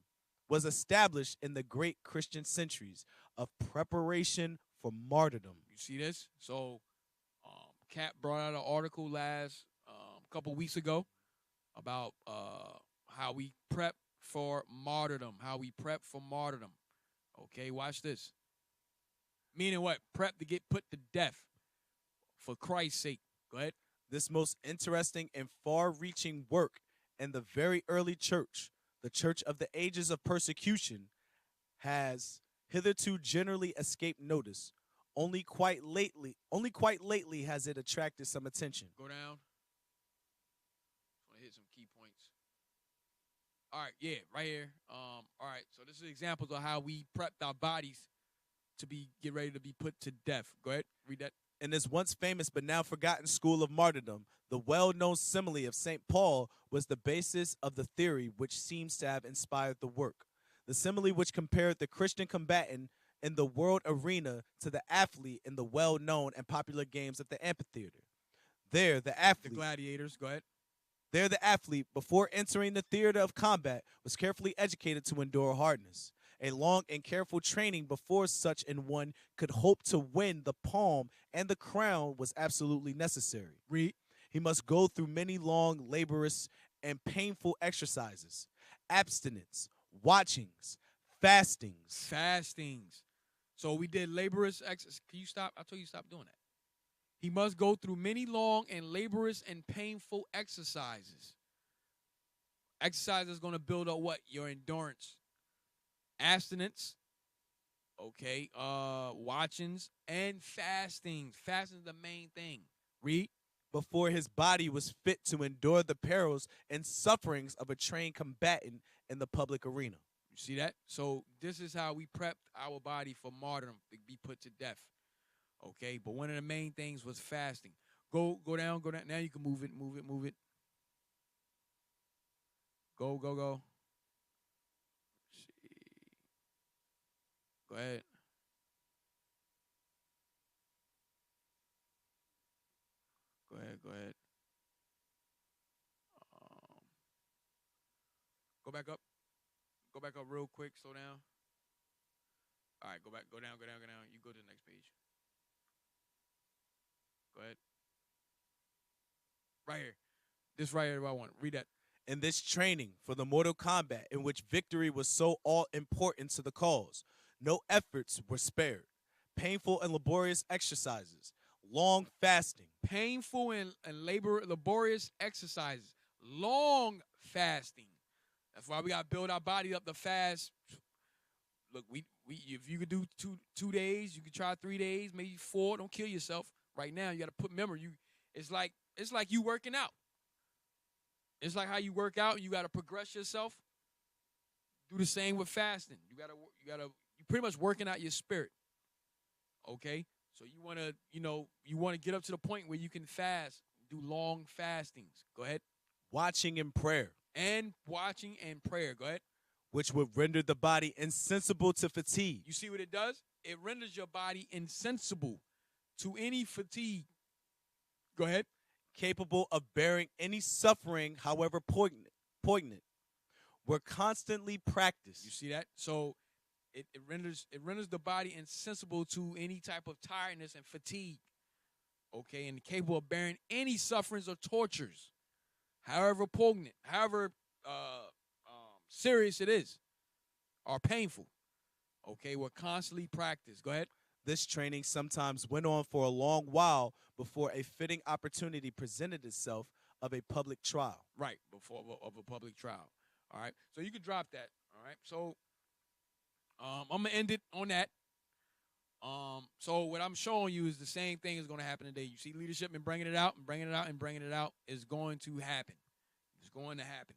was established in the great Christian centuries of preparation for martyrdom. You see this? So, Cap brought out an article last couple weeks ago about how we prep for martyrdom. Okay, watch this. Meaning what? Prep to get put to death for Christ's sake. Go ahead. This most interesting and far-reaching work in the very early church, the church of the ages of persecution, has hitherto generally escaped notice. Only quite lately has it attracted some attention. Go down. Just want to hit some key points. All right, yeah, right here. All right, so this is examples of how we prepped our bodies to get ready to be put to death. Go ahead, read that. In this once famous but now forgotten school of martyrdom, the well-known simile of St. Paul was the basis of the theory which seems to have inspired the work. The simile which compared the Christian combatant in the world arena to the athlete in the well-known and popular games of the amphitheater. There, the athlete... The gladiators, go ahead. There, the athlete, before entering the theater of combat, was carefully educated to endure hardness. A long and careful training before such an one could hope to win the palm and the crown was absolutely necessary. Read. He must go through many long, laborious, and painful exercises, abstinence, watchings, fastings. So we did laborious exercises. Can you stop? I told you stop doing that. He must go through many long and laborious and painful exercises. Exercise is going to build up what? Your endurance. Abstinence, okay, watchings, and fastings. Fasting is the main thing. Read. Before his body was fit to endure the perils and sufferings of a trained combatant in the public arena. You see that? So this is how we prepped our body for martyrdom, to be put to death. Okay, but one of the main things was fasting. Go down. Now you can move it. Go. Go ahead. Go ahead. Go back up. Go back up real quick. Slow down. All right, go down. You go to the next page. Go ahead. Right here. This right here, I want. Read that. In this training for the mortal combat in which victory was so all important to the cause, no efforts were spared. Painful and laborious exercises, long fasting. Painful and laborious exercises, long fasting. That's why we got to build our body up to fast. Look, we if you could do 2 days, you could try 3 days, maybe 4. Don't kill yourself. Right now, you got to put memory. It's like you working out. It's like how you work out. You got to progress yourself. Do the same with fasting. You pretty much working out your spirit. Okay, so you want to get up to the point where you can fast, do long fastings. Go ahead. Watching and prayer. Go ahead. Which would render the body insensible to fatigue. You see what it does? It renders your body insensible to any fatigue. Go ahead. Capable of bearing any suffering, however poignant, were constantly practiced. You see that? So it renders the body insensible to any type of tiredness and fatigue. Okay, and capable of bearing any sufferings or tortures, however poignant, however serious it is, or painful. Okay, we're constantly practiced. Go ahead. This training sometimes went on for a long while before a fitting opportunity presented itself of a public trial. Right, before of a public trial. All right, so you can drop that. All right, so I'm gonna end it on that. So what I'm showing you is the same thing is going to happen today. You see leadership and bringing it out and bringing it out and bringing it out is going to happen. It's going to happen.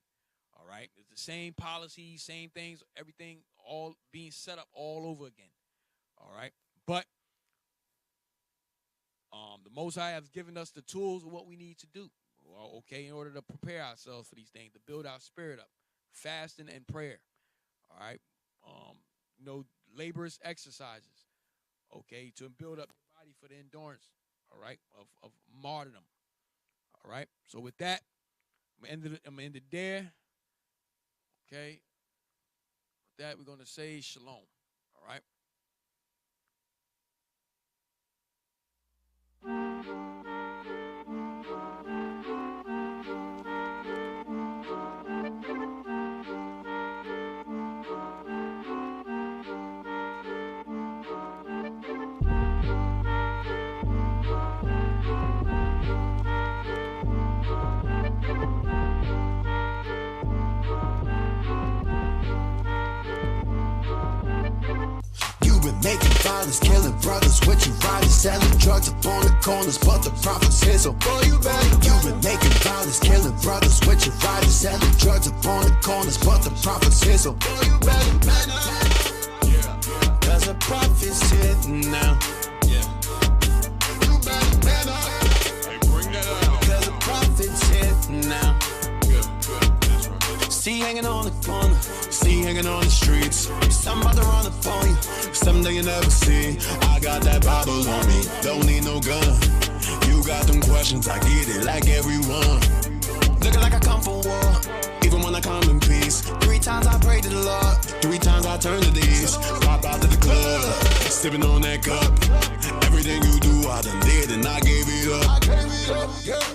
All right, it's the same policies, same things, everything, all being set up all over again. All right, but the Most High has given us the tools of what we need to do. Well, okay, in order to prepare ourselves for these things, to build our spirit up, fasting and prayer. All right, laborious exercises. Okay, to build up your body for the endurance. All right, of martyrdom. All right, so with that, I'm gonna end it there. Okay, with that, we're gonna say shalom. All right. Making violence, killing brothers with you riding, selling drugs up on the corners, but the profits here, so boy, you better. You've been making violence, killing brothers with you riding, selling drugs up on the corners, but the profits here, so boy, you better man up. Cause the profits here now. You better man up. Hey, bring that out. Cause the profits here now. See hanging on the corner, see hanging on the streets. Somebody run up on you, someday you never see. I got that Bible on me, don't need no gun. You got them questions, I get it like everyone. Looking like I come for war, even when I come in peace. 3 times I pray to the Lord, 3 times I turn to these. Pop out to the club, sipping on that cup. Everything you do, I done did and I gave it up.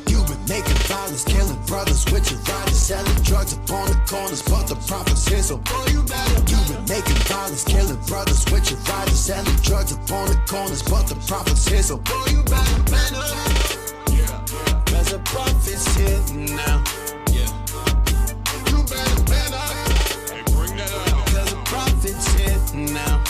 You've been making violence, killing brothers with your riding, selling drugs up on the corners, but the profits here, so boy, you better. You've been making violence, killing brothers with your riding, selling drugs up on the corners, but the profits here, so boy, you better man up. Cause the profits here now. You better man up. Hey, bring that out. Cause the profits here now.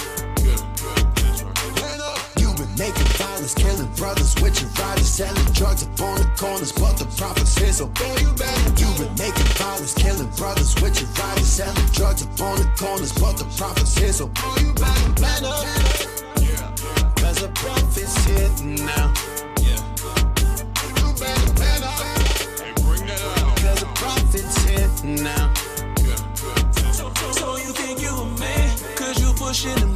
Making violence, killing brothers with your riding, selling drugs up on the corners, but the profits here, so boy, you better. You've been making violence, killing brothers with your riding, selling drugs up on the corners, but the profits here, so boy, you better man up. Cause the profits here now. You better man up. Hey, bring that out. Cause the profits here now. So you think you a man, cause you pushing the